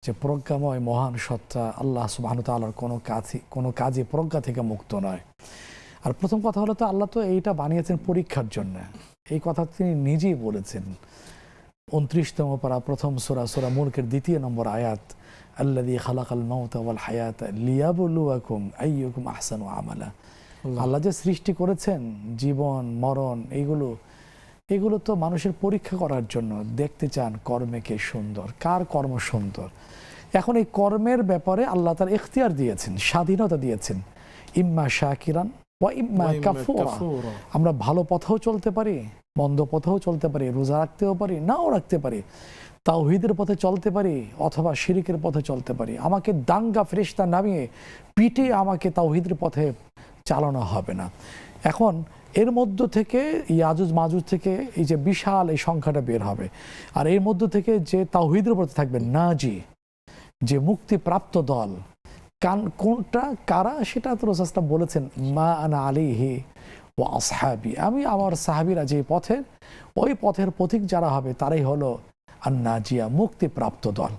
[SPEAKER 2] যে প্রজ্ঞাময় মহান সত্তা আল্লাহ সুবহানাহু ওয়া তাআলার কোনো কাজই প্রজ্ঞা থেকে মুক্ত নয়। আর প্রথম কথা হলো, তো আল্লাহ তো এইটা বানিয়েছেন পরীক্ষার জন্য, এই কথা তিনি নিজেই বলেছেন। 29তম পারা, প্রথম সূরা মুলকের 2 নম্বর আয়াত, আল্লাযী খালাকাল মাউতা ওয়াল হায়াতা লিয়াবলুয়াকুম আইয়ুকুম আহসানু আমালা। আল্লাহ যে সৃষ্টি করেছেন জীবন মরণ, এগুলো তো মানুষের পরীক্ষা করার জন্য, দেখতে চান কর্মে কে সুন্দর, কার কর্ম সুন্দর। এখন এই কর্মের ব্যাপারে আল্লাহ তার ইখতিয়ার দিয়েছেন, স্বাধীনতা দিয়েছেন, ইম্মা শাকিরান ওয়া ইম্মা কাফুরা। আমরা ভালো পথেও চলতে পারি, মন্দ পথেও চলতে পারি, রোজা রাখতেও পারি, নাও রাখতে পারি, তাওহীদের পথে চলতে পারি, অথবা শিরকের পথে চলতে পারি। আমাকে দাঙ্গা ফেরেশতা নামিয়ে পিটে আমাকে তাওহীদের পথে চালানো হবে না। এখন এর মধ্য থেকে ইয়াজুজ মাজুজ থেকে এই যে বিশাল এই সংখ্যাটা বের হবে, আর এর মধ্য থেকে যে তাওহীদের পথে থাকবে নাজি, যে মুক্তিপ্রাপ্ত দল, কোনটা কারা, সেটা তো রাসূল বলেছেন, মা আনা আলাইহি ওয়া আসহাবি, আমি আমার সাহাবীরা যে পথের, ওই পথের পথিক যারা হবে তারাই হলো আন-নাজিয়া, মুক্তিপ্রাপ্ত দল।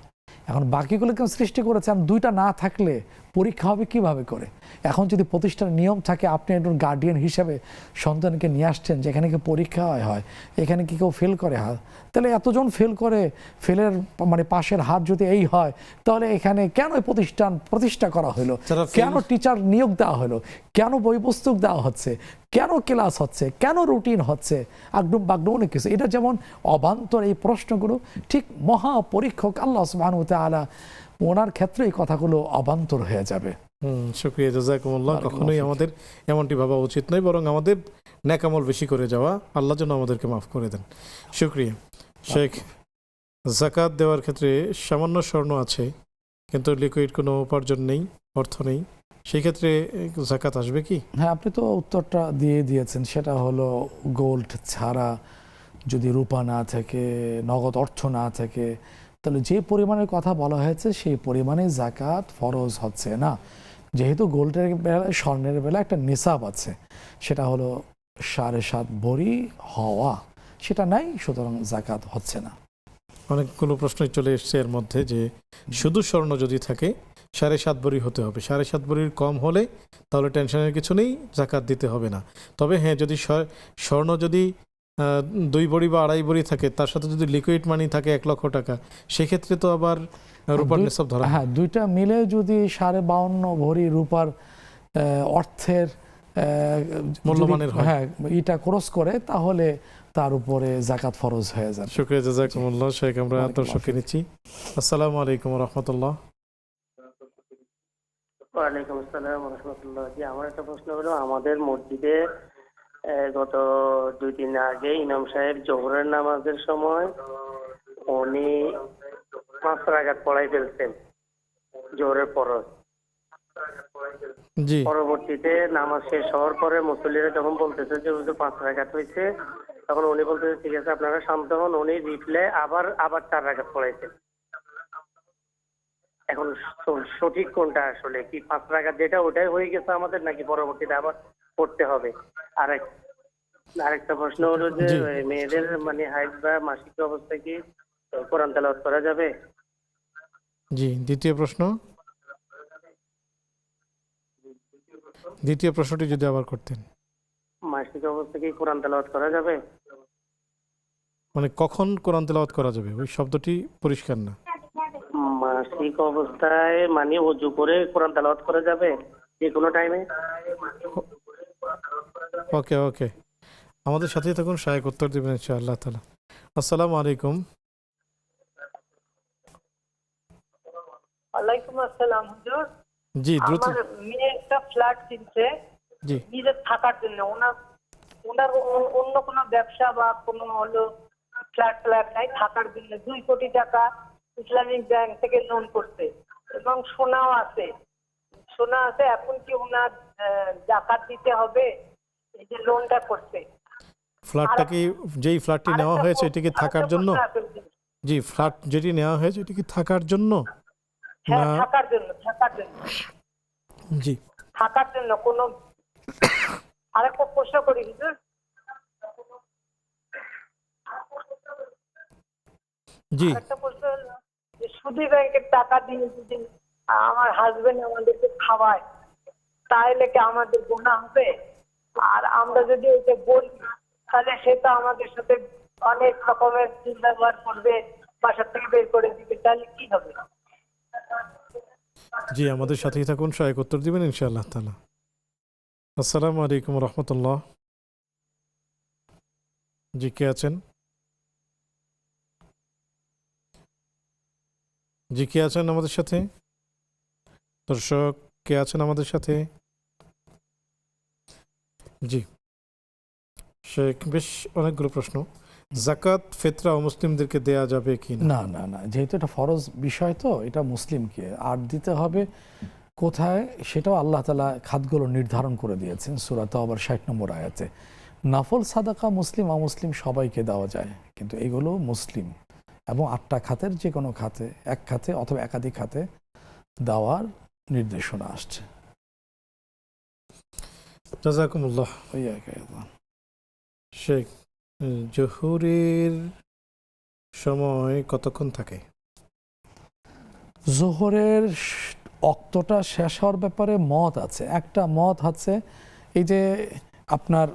[SPEAKER 2] এখন বাকিগুলো কেউ সৃষ্টি করেছেন, 2টা না থাকলে পরীক্ষা হবে কিভাবে করে? এখন যদি প্রতিষ্ঠানের নিয়ম থাকে, আপনি একজন গার্ডিয়ান হিসেবে সন্তানকে নিয়ে আসছেন, যেখানে কি পরীক্ষা হয়, এখানে কি কেউ ফেল করে, তাহলে এতজন ফেলের মানে পাশের হার যদি এই হয়, তাহলে এখানে কেন প্রতিষ্ঠা করা হলো? কেন টিচার নিয়োগ দেওয়া হলো? কেন বই পুস্তক দেওয়া হচ্ছে? কেন ক্লাস হচ্ছে? কেন রুটিন হচ্ছে? আগডুম বাগডুম অনেক কিছু। এটা যেমন অবান্তর এই প্রশ্নগুলো, ঠিক মহাপরীক্ষক আল্লাহ সুবহানাহু ওয়া তাআলা, ওনার ক্ষেত্রে এই কথাগুলো অবান্তর হয়ে যাবে।
[SPEAKER 1] শুকরিয়া, জাযাকুমুল্লাহ। কখনোই আমাদের এমনটি ভাবা উচিত নয়, বরং আমাদের নেকামল বেশি করে যাওয়া। আল্লাহ যেন আমাদেরকে মাফ করে দেন। শুকরিয়া। শেখ, যাকাত দেওয়ার ক্ষেত্রে সামান্য স্বর্ণ আছে, কিন্তু লিকুইড কোনো উপার্জন নেই, অর্থ নেই, সেই ক্ষেত্রে যাকাত আসবে কি?
[SPEAKER 2] হ্যাঁ, আপনি তো উত্তরটা দিয়ে দিয়েছেন। সেটা হলো, গোল্ড ছাড়া যদি রূপা না থাকে, নগদ অর্থ না থাকে, তাহলে যে পরিমাণের কথা বলা হয়েছে সেই পরিমাণে যাকাত ফরজ হচ্ছে না। যেহেতু গোল্ডের বেলায়, স্বর্ণের বেলায় একটা নিসাব আছে, সেটা হলো 7.5 ভরি হওয়া, সেটা নাই, সুতরাং যাকাত হচ্ছে না।
[SPEAKER 1] অনেকগুলো প্রশ্নই চলে এসছে এর মধ্যে, যে শুধু স্বর্ণ যদি থাকে 7.5 ভরি হতে হবে, 7.5 ভরির কম হলে তাহলে টেনশনের কিছু নেই, যাকাত দিতে হবে না। তবে হ্যাঁ, যদি স্বর্ণ যদি 2 ভরি বা 2.5 ভরি থাকে, তার সাথে যদি লিকুইড মানি থাকে 1 লক্ষ টাকা, সেক্ষেত্রে তো আবার রূপার নিসাব ধরা।
[SPEAKER 2] হ্যাঁ, 2টা মিলে যদি 52.5 ভরি রূপার অর্থের
[SPEAKER 1] মূল্যমানের হয়,
[SPEAKER 2] হ্যাঁ, এটা ক্রস করে, তাহলে তার উপরে যাকাত ফরজ হয়ে যাবে।
[SPEAKER 1] শুকরিয়া, জাযাকুমুল্লাহ। শেখ, আমরা দর্শককে নিচ্ছি। আসসালামু আলাইকুম ওয়া রাহমাতুল্লাহ।
[SPEAKER 8] ওয়ালাইকুম আসসালাম ওয়া রাহমাতুল্লাহ। জি, আমার একটা প্রশ্ন হলো, আমাদের মসজিদে গত 2 দিন আগে ইমাম সাহেব জোহরের নামাজের সময় উনি 5 রাকাত পড়াই ফেলছেন। জোহরের ফরজ।
[SPEAKER 1] জি
[SPEAKER 8] পরবর্তীতে নামাজ শেষ হওয়ার পরে মুসল্লিরা যখন বলতেছে যে হুজুর 5 রাকাত হয়েছে, তখন উনি বলতেছে ঠিক আছে আপনারা শান্ত হন, উনি রিপ্লে আবার 4 রাকাত পড়াইছে। এখন সঠিক কোনটা আসলে, কি 5 রাকাত যেটা ওটাই হয়ে গেছে আমাদের, নাকি পরবর্তীতে আবার পড়তে হবে? আরেকটা প্রশ্ন হলো যে
[SPEAKER 1] জি।
[SPEAKER 8] মেয়েদের মানে হাইজ বা মাসিক অবস্থায় কি কোরআন তেলাওয়াত করা যাবে?
[SPEAKER 1] জি, দ্বিতীয় প্রশ্নটি যদি আবার করতেন।
[SPEAKER 8] মাসিক অবস্থায় কি কোরআন তেলাওয়াত করা যাবে?
[SPEAKER 1] মানে কখন কোরআন তেলাওয়াত করা যাবে, ওই শব্দটি পরিষ্কার না।
[SPEAKER 8] মাসিক অবস্থায় মানে ওযু করে কোরআন তেলাওয়াত করা যাবে যে কোনো টাইমে?
[SPEAKER 1] ওকে ওকে, আমাদের সাথেই থাকুন, শায়েখ উত্তর দেবেন ইনশাআল্লাহ তাআলা। আসসালামু আলাইকুম।
[SPEAKER 9] ওয়ালাইকুম আসসালাম হুজুর।
[SPEAKER 1] জি দ্রুত।
[SPEAKER 9] আমার মেয়ে একটা ফ্ল্যাট কিনছে
[SPEAKER 1] জি
[SPEAKER 9] নিজের থাকার জন্য। ওনার অন্য কোনো ব্যবসা বা কোনো হলো ফ্ল্যাট নাই, থাকার জন্য 2 কোটি টাকা ইসলামিক ব্যাংক থেকে লোন করছে এবং সোনা আছে। এখন কি ওনার জাকাত দিতে হবে এই যে লোনটা করছে?
[SPEAKER 1] ফ্ল্যাটটা কি, যেই ফ্ল্যাটটি নেওয়া হয়েছে এটি কি থাকার জন্য?
[SPEAKER 9] আরেকটা প্রশ্ন আছে।
[SPEAKER 1] জি, ফ্ল্যাট যেটি নেওয়া হয়েছে এটি কি থাকার জন্য
[SPEAKER 9] হ্যাঁ,
[SPEAKER 1] না?
[SPEAKER 9] থাকার জন্য
[SPEAKER 1] জি
[SPEAKER 9] কোনো। আরেকটা প্রশ্ন করি হুজুর,
[SPEAKER 1] জি
[SPEAKER 9] একটা প্রশ্ন হলো যে সুদী ব্যাংকের টাকা দিয়ে যদি আমার হাজবেন্ড আমাদেরকে খাওয়ায় তাহলে কি আমাদের গুনাহ হবে? আর আমরা যদি ওইটা বলি তাহলে সেটা আমাদের সাথে অনেক রকমের দুর্ব্যবহার করবে, বাসা থেকে বের করে দিবে, তাহলে কি হবে?
[SPEAKER 1] জি, আমাদের সাথেই থাকুন, শায়েখ উত্তর দিবেন ইনশাআল্লাহ তাআলা। আসসালামু আলাইকুম রহমতুল্লাহ। জি, কে আছেন? জি, কে আছেন আমাদের সাথে? দর্শক কে আছেন আমাদের সাথে? জি শেখ, বেশ অনেকগুলো প্রশ্ন। জাকাত ফিতরা অমুসলিমদেরকে দেয়া যাবে কি না?
[SPEAKER 2] না না না, যেহেতু এটা ফরজ বিষয়, তো এটা মুসলিমকে আর দিতে হবে কোথায়, সেটাও আল্লাহ তাআলা খাতগুলো নির্ধারণ করে দিয়েছেন সূরা তাওবার 60 নম্বর আয়াতে। নফল সাদাকা মুসলিম অমুসলিম সবাইকে দেওয়া যায়, কিন্তু এগুলো মুসলিম এবং 8টা খাতের যে কোনো খাতে, এক খাতে অথবা একাধিক খাতে দেওয়ার নির্দেশনা আসছে।
[SPEAKER 1] জাযাকুমুল্লাহ। শেখ, জোহরের সময় কতক্ষণ থাকে?
[SPEAKER 2] জোহরের অক্তটা শেষ হওয়ার ব্যাপারে মত আছে। একটা মত আছে এই যে আপনার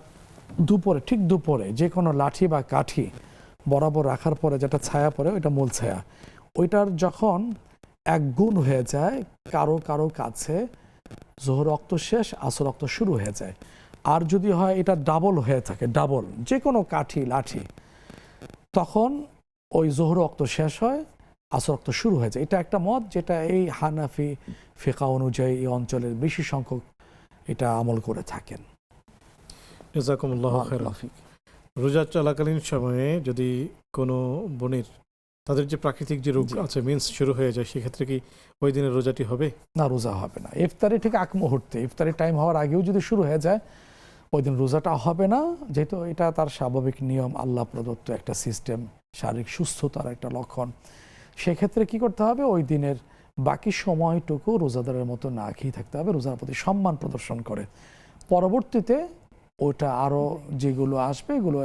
[SPEAKER 2] দুপুরে, ঠিক দুপুরে যে কোনো লাঠি বা কাঠি বরাবর রাখার পরে যেটা ছায়া পড়ে ওইটা মূল ছায়া, ওইটার যখন 1 গুণ হয়ে যায় কারো কারো কাছে জোহর অক্ত শেষ, আসর অক্ত শুরু হয়ে যায়। আর যদি হয় এটা ডাবল হয়ে থাকে, ডাবল যে কোনো কাঠি লাঠি, তখন ওই জোহর অক্ত শেষ হয়, আসর অক্ত শুরু হয়ে যায়। এটা একটা মত যেটা এই হানাফি ফিকা অনুযায়ী এই অঞ্চলের বেশি সংখ্যক এটা আমল করে থাকেন।
[SPEAKER 1] জাযাকুমুল্লাহ খাইরান। রোজা চলাকালীন সময়ে যদি কোনো বোনের তাদের যে প্রাকৃতিক যে রোগ আছে, মিন্স শুরু হয়ে যায়, সেক্ষেত্রে কি ওই দিনের রোজাটি হবে?
[SPEAKER 2] না, রোজা হবে না। ইফতারি ঠিক আগ মুহূর্তে, ইফতারি টাইম হওয়ার আগেও যদি শুরু হয়ে যায় ওই দিন রোজাটা হবে না, যেহেতু এটা তার স্বাভাবিক নিয়ম, আল্লাহ প্রদত্ত একটা সিস্টেম, শারীরিক সুস্থতার একটা লক্ষণ। সেক্ষেত্রে কি করতে হবে, ওই দিনের বাকি সময়টুকু রোজাদারের মতো না খেয়ে থাকতে হবে, রোজার প্রতি সম্মান প্রদর্শন করে। পরবর্তীতে ওটা আরও যেগুলো আসবে এগুলো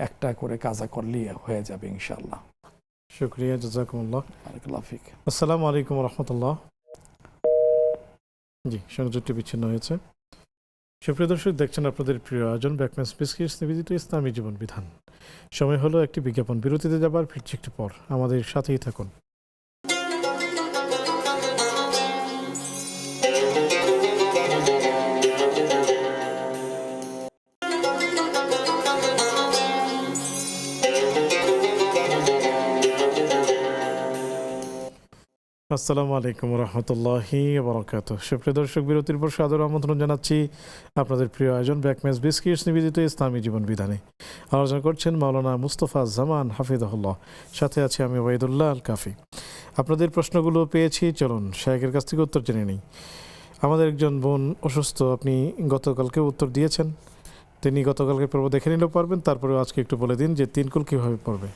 [SPEAKER 2] একটা করে কাজা করলেই হয়ে যাবে ইনশাআল্লাহ।
[SPEAKER 1] শুকরিয়া, জাযাকুমুল্লাহ।
[SPEAKER 2] বারাকাল্লাহু ফিক।
[SPEAKER 1] আসসালামু আলাইকুম রহমতুল্লাহ। জি, সংযোগটি বিচ্ছিন্ন হয়েছে। সুপ্রিয় দর্শক, দেখছেন আপনাদের প্রিয় আয়োজন ব্যাকম্যান স্পিকিংস নিবেদিত ইসলামী জীবন বিধান। সময় হলো একটি বিজ্ঞাপন বিরতিতে যাবার, ফিরছি একটু পর, আমাদের সাথেই থাকুন। আসসালামু আলাইকুম রহমতুল্লাহি বরকাত। সুপ্রিয় দর্শক, বিরতির পর সাদর আমন্ত্রণ জানাচ্ছি আপনাদের প্রিয় আয়োজন ব্যাকম্যাচ বিস্কিটস নিবেদিত ইসলামী জীবন বিধানে। আলোচনা করছেন মাওলানা মুস্তফা জামান হাফিজাহুল্লাহ, সাথে আছে আমি ওবাইদুল্লাহ আল কাফি। আপনাদের প্রশ্নগুলো পেয়েছি, চলুন শায়েখের কাছ থেকে উত্তর জেনে নিই। আমাদের একজন বোন অসুস্থ, আপনি গতকালকে উত্তর দিয়েছেন, তিনি গতকালকে পর্ব দেখে নিলেও পারবেন, তারপরেও আজকে একটু বলে দিন যে 3 কুল কীভাবে পড়বে।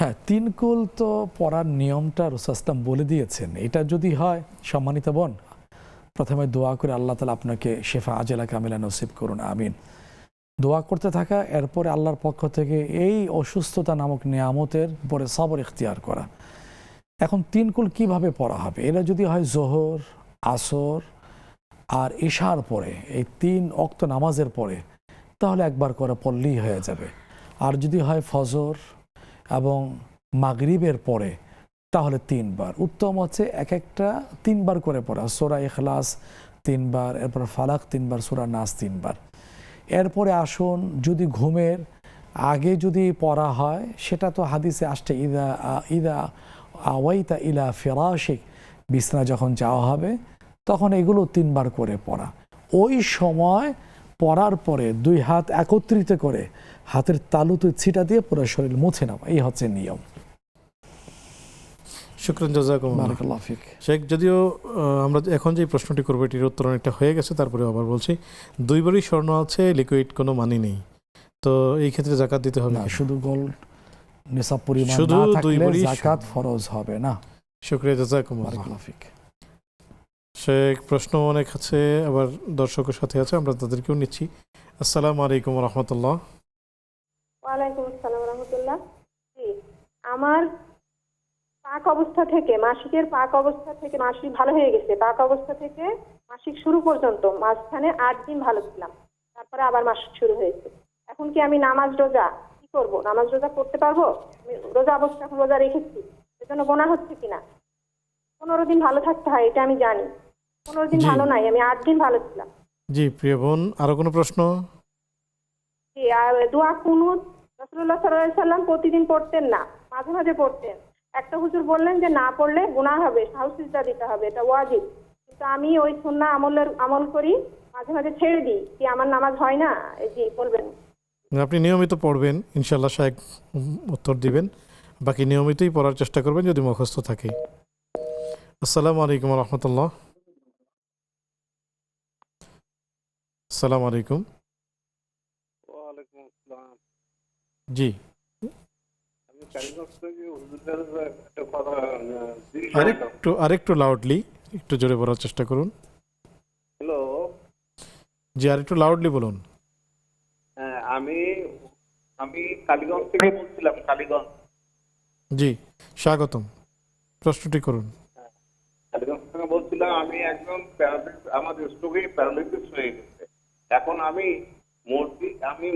[SPEAKER 2] হ্যাঁ, 3 কুল তো পড়ার নিয়মটা রাসূলুল্লাহ বলে দিয়েছেন। এটা যদি হয়, সম্মানিত বোন, প্রথমে দোয়া করে আল্লাহ তাআলা আপনাকে শেফা আজেলা কামিলা নসিব করুন, আমিন। দোয়া করতে থাকা, এরপরে আল্লাহর পক্ষ থেকে এই অসুস্থতা নামক নিয়ামতের উপরে সবর ইখতিয়ার করা। এখন 3 কুল কিভাবে পড়া হবে? এরা যদি হয় জোহর, আসর আর ইশার পরে, এই 3 ওয়াক্ত নামাজের পরে, তাহলে একবার করে পড়লেই হয়ে যাবে। আর যদি হয় ফজর এবং মাগরিবের পরে, তাহলে 3 বার। উত্তম হচ্ছে এক একটা 3 বার করে পড়া। সূরা ইখলাস 3 বার, এরপর ফালাক 3 বার, সূরা নাস 3 বার। এরপরে আসুন, যদি ঘুমের আগে যদি পড়া হয়, সেটা তো হাদিসে আসছে, ইদা আওয়াইতা ইলা ফিরাশিক, বিছনা যখন যাওয়া হবে তখন এগুলো 3 বার করে পড়া। ওই সময় পড়ার পরে 2 হাত একত্রিত করে হাতের তালুতে ছিটা দিয়ে পুরো শরীর মুছে নেওয়া, এই হচ্ছে নিয়ম।
[SPEAKER 1] শুকরান, জাযাকুমুল্লাহ।
[SPEAKER 2] বারাকাল্লাহু ফিক।
[SPEAKER 1] শেখ, যদিও আমরা এখন যে প্রশ্নটি করবো এটির উত্তর অনেকটা হয়ে গেছে, তারপরে আবার বলছি, 2 ভরি স্বর্ণ আছে, লিকুইড কোনো মানি নেই, তো এই ক্ষেত্রে যাকাত দিতে হবে
[SPEAKER 2] না,
[SPEAKER 1] কি?
[SPEAKER 2] শুধু গোল্ড নিসাব পরিমাণ
[SPEAKER 1] শুধু
[SPEAKER 2] না
[SPEAKER 1] 2
[SPEAKER 2] থাকলে
[SPEAKER 1] ভরি
[SPEAKER 2] যাকাত ফরজ হবে না।
[SPEAKER 1] শুকরিয়া, জাযাকুমুল্লাহ।
[SPEAKER 2] বারাকাল্লাহু ফিক।
[SPEAKER 1] শেখ, প্রশ্ন অনেক আছে, আবার দর্শকের সাথে আছে, আমরা তাদেরকেও নিচ্ছি। আসসালামু আলাইকুম রহমতুল্লাহ।
[SPEAKER 10] ওয়ালাইকুম আসসালাম রহমতুল্লাহ। জি, আমার পাক অবস্থা থেকে, মাসিকের পাক অবস্থা থেকে, মাসিক ভালো হয়ে গেছে, পাক অবস্থা থেকে মাসিক শুরু পর্যন্ত মাঝখানে 8 দিন ভালো ছিলাম, তারপরে আবার মাসিক শুরু হয়েছে। এখন কি আমি নামাজ রোজা কি করব? নামাজ রোজা করতে পারবো? আমি রোজা অবস্থা এখন রোজা রেখেছি, এজন্য গোনা হচ্ছে কিনা? 15 দিন ভালো থাকতে হয়, এটা আমি জানি। 15 দিন
[SPEAKER 1] জি।
[SPEAKER 10] ভালো নাই, আমি 8 দিন ভালো ছিলাম।
[SPEAKER 1] জি প্রিয় বোন, আরো কোনো প্রশ্ন?
[SPEAKER 10] জি, আর দোয়া কুনুত রাসূলুল্লাহ সাল্লাল্লাহু আলাইহি সাল্লাম প্রতিদিন পড়তেন না, মাঝে মাঝে পড়তেন। একটা হুজুর বললেন যে না পড়লে গুনাহ হবে, সাহু সিজদা দিতে হবে, এটা ওয়াজিব। কিন্তু আমি ওই সুন্নাহ আমল করি, মাঝে মাঝে ছেড়ে দিই, কি আমার নামাজ হয় না? জি বলবেন।
[SPEAKER 1] আপনি নিয়মিত পড়বেন, ইনশাআল্লাহ শায়েখ উত্তর দিবেন। বাকি নিয়মিতই পড়ার চেষ্টা করবেন যদি মুখস্থ থাকে। আসসালামু আলাইকুম রহমতুল্লাহ। আসসালামু আলাইকুম।
[SPEAKER 11] ওয়ালাইকুম আসসালাম।
[SPEAKER 1] জি,
[SPEAKER 11] আমি কালীগঞ্জ থেকে হুজুরের একটা কথা
[SPEAKER 1] আরেকটু লাউডলি, একটু জোরে বলার চেষ্টা করুন।
[SPEAKER 11] হ্যালো।
[SPEAKER 1] জি, আরেকটু লাউডলি বলুন।
[SPEAKER 11] হ্যাঁ, আমি কালীগঞ্জ থেকে বলছিলাম, কালীগঞ্জ।
[SPEAKER 1] জি, স্বাগতম, প্রশ্নটি করুন।
[SPEAKER 11] কালীগঞ্জ থেকে বলছিলাম, আমি একজন আমার স্ট্রোকে প্যারালাইসিস হয়ে গেছে। এখন আমি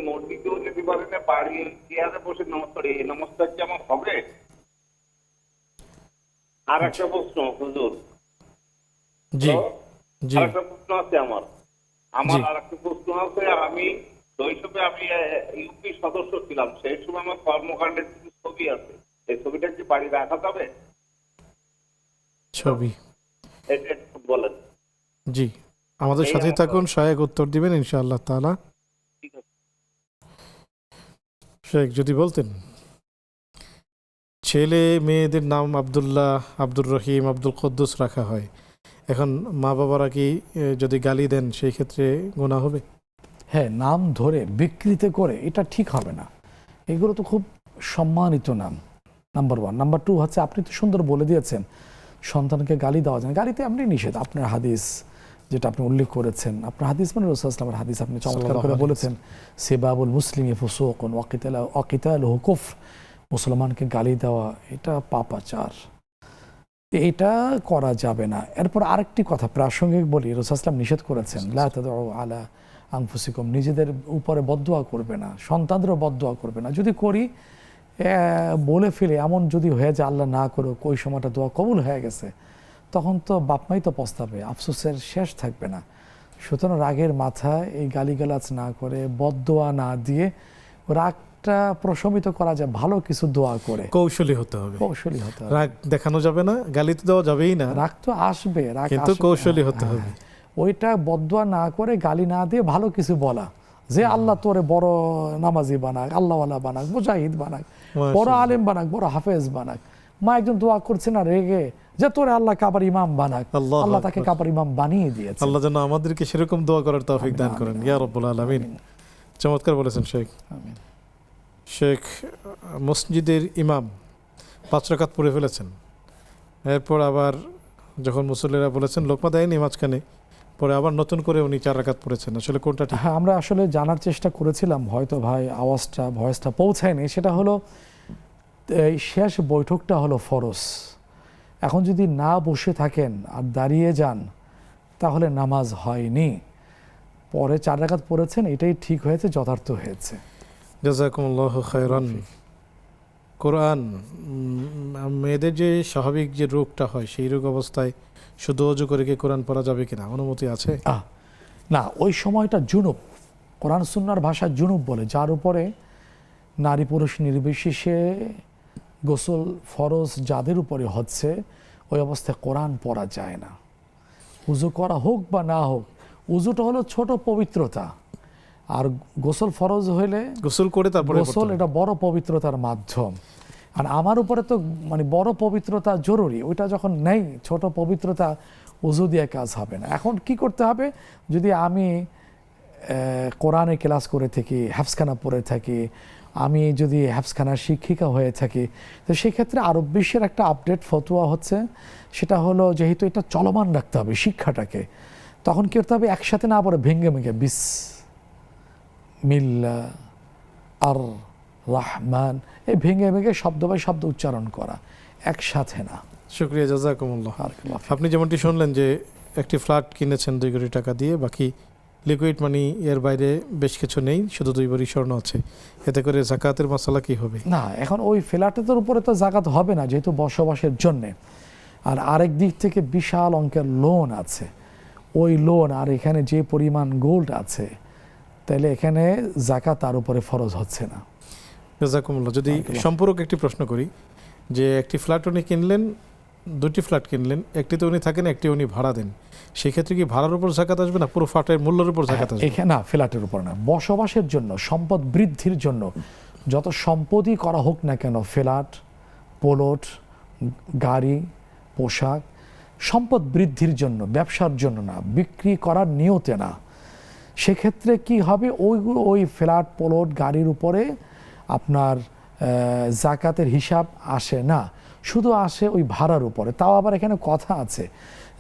[SPEAKER 11] মসজিদেও যেতে পারি না, বাড়ি চেয়ারে বসে নামাজ পড়ি, এই নামাজটা কি আমার হবে? আর একটা প্রশ্ন হুজুর।
[SPEAKER 1] জি জি
[SPEAKER 11] আর একটা প্রশ্ন আছে আমার আর একটা প্রশ্ন আছে। আমি শৈশবে আমি ইউপি সদস্য ছিলাম, সেই সময় আমার কর্মকাণ্ডের কিছু ছবি আছে, এই ছবিটা কি বাড়ি রাখা যাবে?
[SPEAKER 1] ছবি?
[SPEAKER 11] এটা একটু বলেন।
[SPEAKER 1] জি, আমাদের সাথেই থাকুন, শায়েখ উত্তর দিবেন ইনশাআল্লাহ তাআলা।
[SPEAKER 11] ঠিক আছে
[SPEAKER 1] শেখ, যদি বলতেন, ছেলে মেয়েদের নাম আব্দুল্লাহ, আব্দুর রহিম, আব্দুল কুদ্দুস রাখা হয়, এখন মা বাবারা কি যদি গালি দেন সেই ক্ষেত্রে গুনাহ হবে?
[SPEAKER 2] হ্যাঁ, নাম ধরে বিকৃত করে এটা ঠিক হবে না। এগুলো তো খুব সম্মানিত নাম, নাম্বার 1। নাম্বার 2 হচ্ছে, আপনি তো সুন্দর বলে দিয়েছেন সন্তানকে গালি দেওয়া যায় না। গালিতে আপনি নিষেধ, আপনার হাদিস যেটা আপনি উল্লেখ করেছেন, আপনার হাদিস মানে রাসূলুল্লাহ সাল্লাল্লাহু আলাইহি ওয়াসাল্লামের হাদিস, আপনি চমৎকার করে বলেছেন, সিবাবুল মুসলিমি ফুসুকুন ওয়া কিতালুহু কুফর, মুসলমানকে গালি দেওয়া এটা পাপাচার, এটা করা যাবে না। এরপর আরেকটি কথা প্রাসঙ্গিক বলি, রাসূলুল্লাহ সাল্লাল্লাহু আলাইহি ওয়াসাল্লাম নিষেধ করেছেন, লা তাদউ আলা আনফুসিকুম, নিজেদের উপরে বদদুয়া করবে না, সন্তানদেরও বদদুয়া করবে না। যদি করি বলে ফেলে এমন যদি হয়ে যায়, আল্লাহ না করুক, ওই সময়টা দোয়া কবুল হয়ে গেছে, তখন তো বাপমাই তো পস্তাবে, আফসোসের শেষ থাকবে না। সুতরাং রাগের মাথায় এই গালিগালাজ না করে, বদদোয়া না দিয়ে, রাগ রাগটা প্রশমিত করা যায় ভালো কিছু দোয়া করে,
[SPEAKER 1] কৌশলী হতে হবে,
[SPEAKER 2] কৌশলী হতে হবে।
[SPEAKER 1] রাগ দেখানো যাবে না, গালি তো দেওয়া যাবেই না,
[SPEAKER 2] রাগ তো আসবে, রাগ
[SPEAKER 1] কিন্তু
[SPEAKER 2] আসবে,
[SPEAKER 1] কৌশলী হতে
[SPEAKER 2] হ্যাঁ,
[SPEAKER 1] হবে।
[SPEAKER 2] ওইটা বদদোয়া না করে, গালি না দিয়ে ভালো কিছু বলা, যে আল্লাহ তোরে বড় নামাজি বানাক, আল্লাহওয়ালা বানাক, মুজাহিদ বানাক, বড় আলেম বানাক, বড় হাফেজ বানাক। মা একজন দোয়া করছে না রেগে, যে তোরে আল্লাহ কাবার ইমাম বানাক,
[SPEAKER 1] আল্লাহু
[SPEAKER 2] আল্লাহ তাকে
[SPEAKER 1] আকবার।
[SPEAKER 2] কাবার ইমাম বানিয়ে দিয়েছে।
[SPEAKER 1] আল্লাহ যেন আমাদেরকে সেরকম দোয়া করার তৌফিক দান করেন, ইয়া রাব্বুল আলামিন। চমৎকার বলেছেন শেখ।
[SPEAKER 2] আমিন।
[SPEAKER 1] শেখ মসজিদের ইমাম 5 রাকাত পড়ে ফেলেছেন, এরপর আবার যখন মুসল্লিরা বলেছেন লোকমা দেয়নি মাঝখানে, পরে আবার নতুন করে উনি 4 রাকাত পড়েছেন, আসলে কোনটা ঠিক?
[SPEAKER 2] হ্যাঁ, আমরা আসলে জানার চেষ্টা করেছিলাম, হয়তো ভাই ভয়েসটা পৌঁছায়নি। সেটা হলো এই শেষ বৈঠকটা হলো ফরজ। এখন যদি না বসে থাকেন আর দাঁড়িয়ে যান তাহলে নামাজ হয়নি। পরে 4 রাকাত পড়েছেন, এটাই ঠিক হয়েছে, যথার্থ হয়েছে।
[SPEAKER 1] জাযাকুমুল্লাহু খায়রান। কোরআন মেয়েদের যে স্বাভাবিক যে রোগটা হয় সেই রোগ অবস্থায় শুধু অজু করে কি কোরআন পড়া যাবে কিনা, অনুমতি আছে?
[SPEAKER 2] না, ওই সময়টা জুনুব, কোরআন সুন্নাহর ভাষা জুনুব বলে, যার উপরে নারী পুরুষ নির্বিশেষে গোসল ফরজ যাদের উপরে হচ্ছে, ওই অবস্থায় কোরআন পড়া যায় না। উজু করা হোক বা না হোক, উজুটা হলো ছোট পবিত্রতা, আর গোসল ফরজ হইলে
[SPEAKER 1] গোসল করে তারপরে
[SPEAKER 2] গোসল এটা বড় পবিত্রতার মাধ্যম। আর আমার উপরে তো মানে বড় পবিত্রতা জরুরি, ওইটা যখন নেই, ছোট পবিত্রতা উজু দিয়ে কাজ হবে না। এখন কি করতে হবে, যদি আমি কোরআনে ক্লাস করে থাকি, হাফসখানা পড়ে থাকি, আমি যদি হাফসখানার শিক্ষিকা হয়ে থাকি, তো সেক্ষেত্রে আরব বিশ্বের একটা আপডেট ফতোয়া হচ্ছে, সেটা হলো যেহেতু এটা চলমান রাখতে হবে শিক্ষাটাকে, তখন কি করতে হবে, একসাথে না পড়ে ভেঙ্গে ভেঙ্গে বিসমিল্লাহ আর রহমান, এই ভেঙে ভেঙে শব্দ বাই শব্দ উচ্চারণ করা, একসাথে না।
[SPEAKER 1] শুকরিয়া, জাযাকুমুল্লাহ।
[SPEAKER 2] বারাকাল্লাহ ফিক।
[SPEAKER 1] আপনি যেমনটি শুনলেন যে একটি ফ্ল্যাট কিনেছেন 2 কোটি টাকা দিয়ে, বাকি লিকুইড মানি এর বাইরে বেশ কিছু নেই, শুধু 2 ভরি স্বর্ণ আছে, এতে করে যাকাতের মাসালা কি হবে?
[SPEAKER 2] না, এখন ওই ফ্ল্যাটের উপরে তো জাকাত হবে না, যেহেতু বসবাসের জন্যে। আর আরেক দিক থেকে বিশাল অঙ্কের লোন আছে, ওই লোন আর এখানে যে পরিমাণ গোল্ড আছে, তাহলে এখানে জাকাত তার উপরে ফরজ হচ্ছে না।
[SPEAKER 1] জাযাকুমুল্লাহ। যদি সম্পূরক একটি প্রশ্ন করি, যে একটি ফ্ল্যাট উনি কিনলেন, 2টি ফ্ল্যাট কিনলেন, একটিতে উনি থাকেন, একটি উনি ভাড়া দেন, সেই ক্ষেত্রে কি ভাড়ার উপর যাকাত আসবে না পুরো ফ্ল্যাটের মূল্যের উপর যাকাত আসবে?
[SPEAKER 2] এখানে না, ফ্ল্যাটের উপর না, বসবাসের জন্য, সম্পদ বৃদ্ধির জন্য যত সম্পদই করা হোক না কেন, ফ্ল্যাট, প্লট, গাড়ি, পোশাক, সম্পদ বৃদ্ধির জন্য, ব্যবসার জন্য না, বিক্রি করার নিয়তে না, সেক্ষেত্রে কি হবে, ওই ফ্ল্যাট, প্লট, গাড়ির উপরে আপনার জাকাতের হিসাব আসে না, শুধু আসে ওই ভাড়ার উপরে। তাও আবার এখানে কথা আছে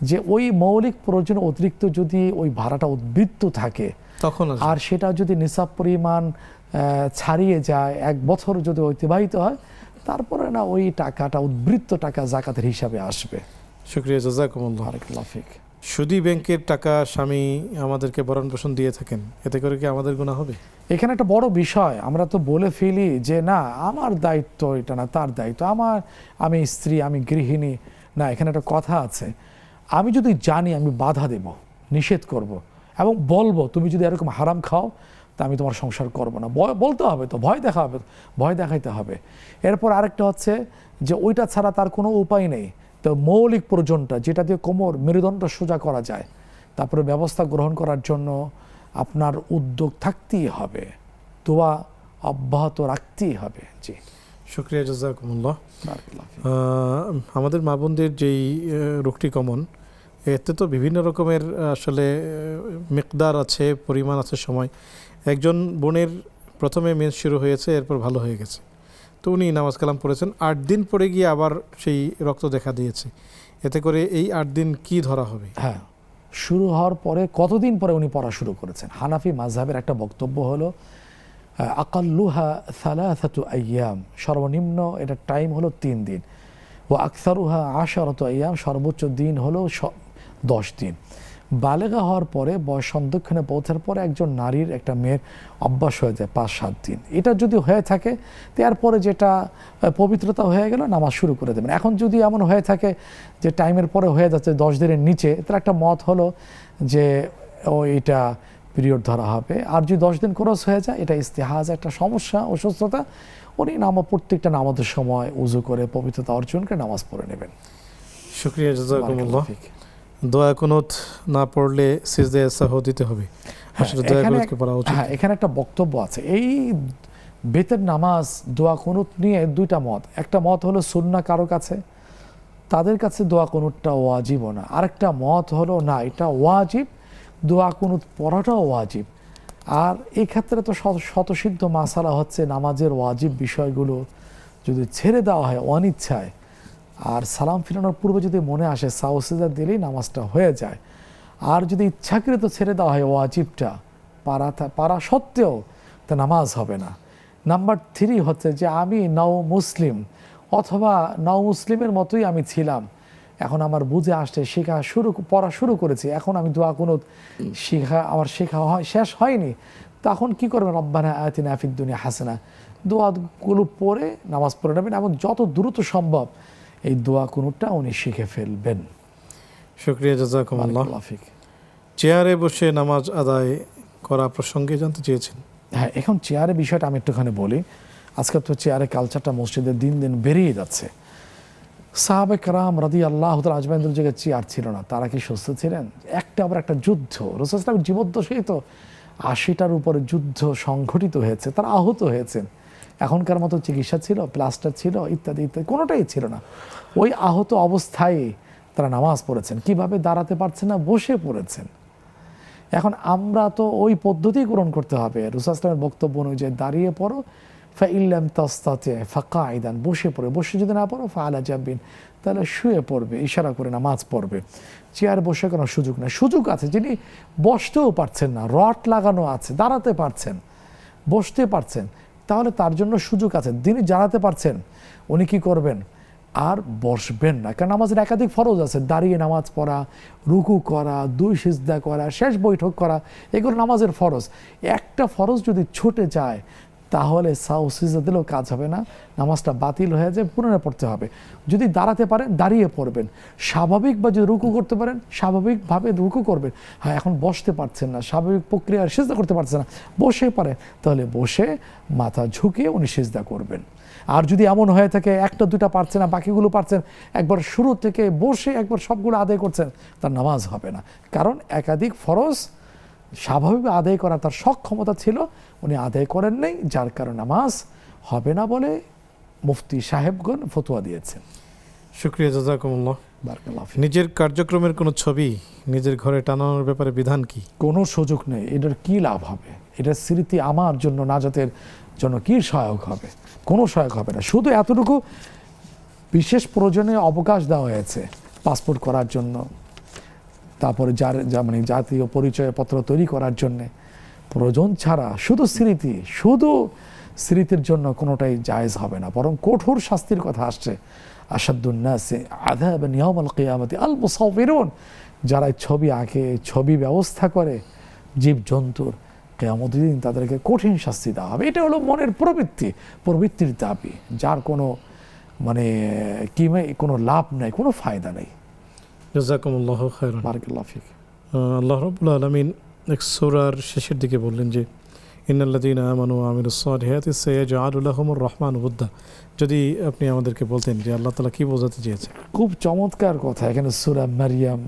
[SPEAKER 2] যে ওই মৌলিক প্রয়োজন অতিরিক্ত যদি ওই ভাড়াটা উদ্বৃত্ত থাকে
[SPEAKER 1] তখন
[SPEAKER 2] আর সেটা যদি নিসাব পরিমাণ ছাড়িয়ে যায়, 1 বছর যদি অতিবাহিত হয়, তারপরে না ওই টাকাটা, উদ্বৃত্ত টাকা জাকাতের হিসাবে আসবে।
[SPEAKER 1] শুকরিয়া, জাযাকুমুল্লাহ।
[SPEAKER 2] বারাকাল্লাহ ফিক।
[SPEAKER 1] সুদী ব্যাংকের টাকা স্বামী আমাদেরকে ভরণ পোষণ দিয়ে থাকেন, এতে করে কি আমাদের গুনাহ হবে?
[SPEAKER 2] এখানে একটা বড় বিষয়, আমরা তো বলে ফেলি যে না আমার দায়িত্ব এটা না, তার দায়িত্ব, আমি স্ত্রী, আমি গৃহিণী। না, এখানে একটা কথা আছে, আমি যদি জানি আমি বাধা দেব, নিষেধ করব এবং বলবো তুমি যদি এরকম হারাম খাও তা আমি তোমার সংসার করব না, বলতে হবে তো, ভয় দেখাইতে হবে। এরপর আরেকটা হচ্ছে যে ওইটা ছাড়া তার কোনো উপায় নেই, তো মৌলিক প্রয়োজনটা যেটা দিয়ে কোমর মেরুদণ্ড সোজা করা যায়, তারপরে ব্যবস্থা গ্রহণ করার জন্য আপনার উদ্যোগ থাকতেই হবে, দোয়া অব্যাহত রাখতেই হবে। জি,
[SPEAKER 1] শুকরিয়া, জাযাকুমুল্লাহ। আমাদের মা বোনদের যেই রোগটি কমন, এতে তো বিভিন্ন রকমের আসলে মিকদার আছে, পরিমাণ আছে, সময়। একজন বোনের প্রথমে মেন্স শুরু হয়েছে, এরপর ভালো হয়ে গেছে, তো উনি নামাজ কালাম পড়েছেন, 8 দিন পরে গিয়ে আবার সেই রক্ত দেখা দিয়েছে, এতে করে এই 8 দিন কি ধরা হবে?
[SPEAKER 2] হ্যাঁ, শুরু হওয়ার পরে কতদিন পরে উনি পড়া শুরু করেছেন? হানাফি মাযহাবের একটা বক্তব্য হলো আকাল্লুহা সালাসাতু আইয়াম, সর্বনিম্ন এটা টাইম হলো 3 দিন, ও আকসারুহা আশারাতু আইয়াম, সর্বোচ্চ দিন হলো 10 দিন। বালেগা হওয়ার পরে, বয়স সন্ধিক্ষণে পৌঁছার পরে একজন নারীর, একটা মেয়ের অভ্যাস হয়ে যায় 5-7 দিন। এটা যদি হয়ে থাকে তারপরে যেটা পবিত্রতা হয়ে গেল, নামাজ শুরু করে দেবেন। এখন যদি এমন হয়ে থাকে যে টাইমের পরে হয়ে যাচ্ছে 10 দিনের নিচে, তার একটা মত হলো যে এটা পিরিয়ড ধরা হবে। আর যদি 10 দিন ক্রস হয়ে যায় এটা ইস্তেহাজ, একটা সমস্যা, অসুস্থতা, উনি প্রত্যেকটা নামাজের সময় উজু করে পবিত্রতা অর্জন করে নামাজ পড়ে নেবেন।
[SPEAKER 1] শুকরিয়া, জাযাকুমুল্লাহ।
[SPEAKER 2] বারাকাল্লাহু ফিক।
[SPEAKER 1] দোয়া কুনুত না পড়লে সিজদায়ে সাহু দিতে হবে, আসলে দোয়া কুনুত কি পড়া উচিত?
[SPEAKER 2] হ্যাঁ, এখানে একটা বক্তব্য আছে। এই বেতের নামাজ দোয়া কুনুত নিয়ে দুইটা মত। একটা মত হলো সুন্নাহ কারো কাছে, তাদের কাছে দোয়া কুনুতটা ওয়াজিব না। আরেকটা মত হলো না, এটা ওয়াজিব, দোয়া কুনুত পড়াটাও ওয়াজিব। আর এই ক্ষেত্রে তো শতসিদ্ধ মাসালা হচ্ছে নামাজের ওয়াজিব বিষয়গুলো যদি ছেড়ে দেওয়া হয় অনিচ্ছায়, আর সালাম ফিরানোর পূর্বে যদি মনে আসে সাউসিদা দিলেই নামাজটা হয়ে যায়। আর যদি ইচ্ছাকৃত ছেড়ে দেওয়া হয় ওয়াজিবটা পারা সত্ত্বেও, তা নামাজ হবে না। নাম্বার 3 হচ্ছে যে আমি নাও মুসলিম অথবা নাও মুসলিমের মতোই আমি ছিলাম, এখন আমার বুঝে আসছে, পড়া শুরু করেছি, এখন আমি দোয়া কুনুত আমার শেখা শেষ হয়নি, তখন কি করবেন? রব্বানা আতিনা ফিদ দুনিয়া হাসানা, দোয়াগুলো পড়ে নামাজ পড়ে নেবেন এবং যত দ্রুত সম্ভব এই দোয়া কুনুতটা উনি শিখে ফেলবেন।
[SPEAKER 1] শুকরিয়া, জাযাকুমুল্লাহ।
[SPEAKER 2] বারাকাল্লাহু ফিক।
[SPEAKER 1] চেয়ারে বসে নামাজ আদায় করা প্রসঙ্গে জানতে চেয়েছেন।
[SPEAKER 2] হ্যাঁ, এখন চেয়ারের বিষয়টা আমি একটুখানি বলি। আজকে তো চেয়ারে কালচারটা মসজিদে দিন দিন বেরিয়ে যাচ্ছে। সাহাবে কেরাম রাদিয়াল্লাহু তাআলা আজমাইনদের জায়গায় চেয়ার ছিল না, তারা কি সুস্থ ছিলেন? একটা আবার একটা যুদ্ধ, রাসূল সাল্লাল্লাহু আলাইহি ওয়াসাল্লাম জীবদ্দশায় তো 80টার উপরে যুদ্ধ সংঘটিত হয়েছে, তারা আহত হয়েছেন। এখনকার মতো চিকিৎসা ছিল, প্লাস্টার ছিল, ইত্যাদি ইত্যাদি কোনোটাই ছিল না। ওই আহত অবস্থায় তারা নামাজ পড়েছেন। কিভাবে? দাঁড়াতে পারছেন না, বসে পড়েছেন। এখন আমরা তো ওই পদ্ধতি গ্রহণ করতে হবে। রাসূল সাল্লাল্লাহু আলাইহি ওয়াসাল্লামের বক্তব্য অনুযায়ী দাঁড়িয়ে পড়ো, ফাইল্লাম তাস্তাতি ফাকাইদান, বসে পড়ে, বসে যদি না পড়ো ফাআলা জাবিন, তাহলে শুয়ে পড়বে, ইশারা করে নামাজ পড়বে। চেয়ার বসে কোনো সুযোগ নেই। সুযোগ আছে, যিনি বসতেও পারছেন না, রড লাগানো আছে, দাঁড়াতে পারছেন, বসতে পারছেন, তাহলে তার জন্য সুযোগ আছে। যিনি দাঁড়াতে পারছেন উনি কি করবেন? আর বসবেন না, কারণ নামাজের একাধিক ফরজ আছে। দাঁড়িয়ে নামাজ পড়া, রুকু করা, 2 সিজদা করা, শেষ বৈঠক করা, এগুলো নামাজের ফরজ। একটা ফরজ যদি ছুটে যায় তাহলে সাউ সিজদা দিলেও কাজ হবে না, নামাজটা বাতিল হয়ে যায়, পুনরায় পড়তে হবে। যদি দাঁড়াতে পারেন দাঁড়িয়ে পড়বেন, স্বাভাবিক বা যদি রুকু করতে পারেন স্বাভাবিকভাবে রুকু করবেন। হ্যাঁ, এখন বসতে পারছেন না, স্বাভাবিক প্রক্রিয়ার সিজদা করতে পারছেন না, বসে পারেন, তাহলে বসে মাথা ঝুঁকিয়ে উনি সিজদা করবেন। আর যদি এমন হয়ে থাকে একটা দুটা পারছেন না, বাকিগুলো পারছেন, একবার শুরু থেকে বসে একবার সবগুলো আদায় করছেন, তার নামাজ হবে না। কারণ একাধিক ফরজ স্বাভাবিকভাবে আদায় করা তার সক্ষমতা ছিল, উনি আদায় করেন নাই, যার কারণে নামাজ হবে না বলে মুফতি সাহেবগণ ফতোয়া দিয়েছেন।
[SPEAKER 1] শুকরিয়া, জাযাকুমুল্লাহ।
[SPEAKER 2] বারাকাল্লাহু ফিক।
[SPEAKER 1] নিজের কার্যক্রমের কোনো ছবি নিজের ঘরে টানানোর ব্যাপারে বিধান কি?
[SPEAKER 2] কোনো সুযোগ নেই। এটার কি লাভ হবে? এটার স্মৃতি আমার জন্য, নাজাতের জন্য কি সহায়ক হবে? কোনো সহায়ক হবে না। শুধু এতটুকু বিশেষ প্রয়োজনে অবকাশ দেওয়া হয়েছে, পাসপোর্ট করার জন্য, তারপরে মানে জাতীয় পরিচয়পত্র তৈরি করার জন্যে, প্রয়োজন ছাড়া শুধু স্মৃতির জন্য কোনোটাই জায়েজ হবে না, বরং কঠোর শাস্তির কথা আসছে। আশাদ্দুন নাসি আযাবান ইয়াউমাল কিয়ামাতি আল মুসাউফিরুন, যারা ছবি আঁকে, ছবি ব্যবস্থা করে জীবজন্তুর, কিয়ামতের দিন তাদেরকে কঠিন শাস্তি দেওয়া হবে। এটা হলো মনের প্রবৃত্তির দাবি, যার কোনো মানে কোনো লাভ নাই, কোনো ফায়দা নেই।
[SPEAKER 1] জাযাকুমুল্লাহু খায়রান।
[SPEAKER 2] বারাকাল্লাহু ফিক।
[SPEAKER 1] আল্লাহ রাব্বুল আলামিন এক সূরার শেষের দিকে বললেন যে ইন্নাল্লাযীনা আমানু ওয়া আমিলুস সালিহাতি সায়াজআলু লাহুমুর রাহমানু উদ্দা। যদি আপনি আমাদেরকে বলতেন যে আল্লাহ তাআলা কি বোঝাতে চেয়েছেন?
[SPEAKER 2] খুব চমৎকার কথা। এখানে সূরা মারইয়াম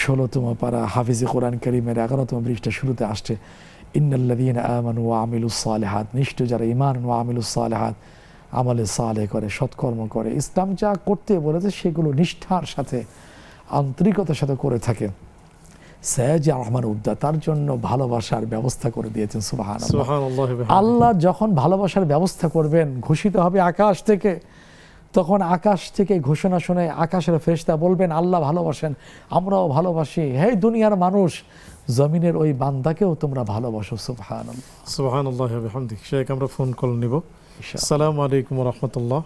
[SPEAKER 2] 16তম পারা, হাফিজে কোরআন কারীমের 11তম পৃষ্ঠা শুরুতে আসছে, ইন্নাল্লাযীনা আমানু ওয়া আমিলুস সালিহাত, নিশ্চয় যারা ঈমান ওয়া আমিলুস সালিহাত, আমলে সালেহ করে, সৎকর্ম করে, ইসলাম যা করতে বলেছে সেগুলো নিষ্ঠার সাথে, আন্তরিকতার সাথে করে থাকে, সায়াজআলু লাহুমুর উদ্দা, তার জন্য ভালোবাসার ব্যবস্থা করে দিয়েছেন। সুবহানাল্লাহ।
[SPEAKER 1] সুবহানাল্লাহ।
[SPEAKER 2] আল্লাহ যখন ভালোবাসার ব্যবস্থা করবেন, ঘোষিত হবে আকাশ থেকে, তখন আকাশ থেকে ঘোষণা শুনে আকাশের ফেরেশতা বলবেন আল্লাহ ভালোবাসেন, আমরাও ভালোবাসি, হে দুনিয়ার মানুষ, জমিনের ওই বান্দাকেও তোমরা ভালোবাসো। সুবহানাল্লাহ।
[SPEAKER 1] সুবহানাল্লাহ ওয়া বিহামদিহি। শেখ, আমরা ফোন কল নিব। আসসালামু আলাইকুম ওয়া রাহমাতুল্লাহ।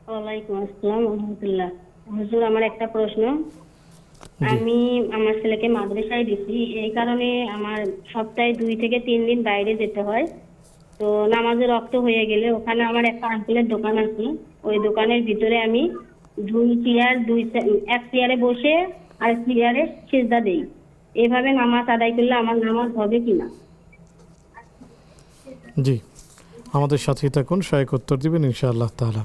[SPEAKER 7] ওয়ালাইকুম আসসালাম ওয়া রাহমাতুল্লাহ। হুজুর, আমার একটা প্রশ্ন। আমি আমার ছেলেকে মাদ্রাসায় দিচ্ছি, এই কারণে আমার সপ্তাহে 2 থেকে 3 দিন বাইরে যেতে হয়। তো নামাজের রক্ত হয়ে গেলে ওখানে আমার একটা আঙ্কেলের দোকান আছে, ওই দোকানের ভিতরে আমি এক চেয়ারে বসে আর চেয়ারে সিজদা দেই। এভাবে নামাজ আদায় করলে আমার নামাজ হবে কিনা?
[SPEAKER 1] জি, আমাদের সাথেই থাকুন, সহায়ক উত্তর দিবেন ইনশাআল্লাহ তাআলা।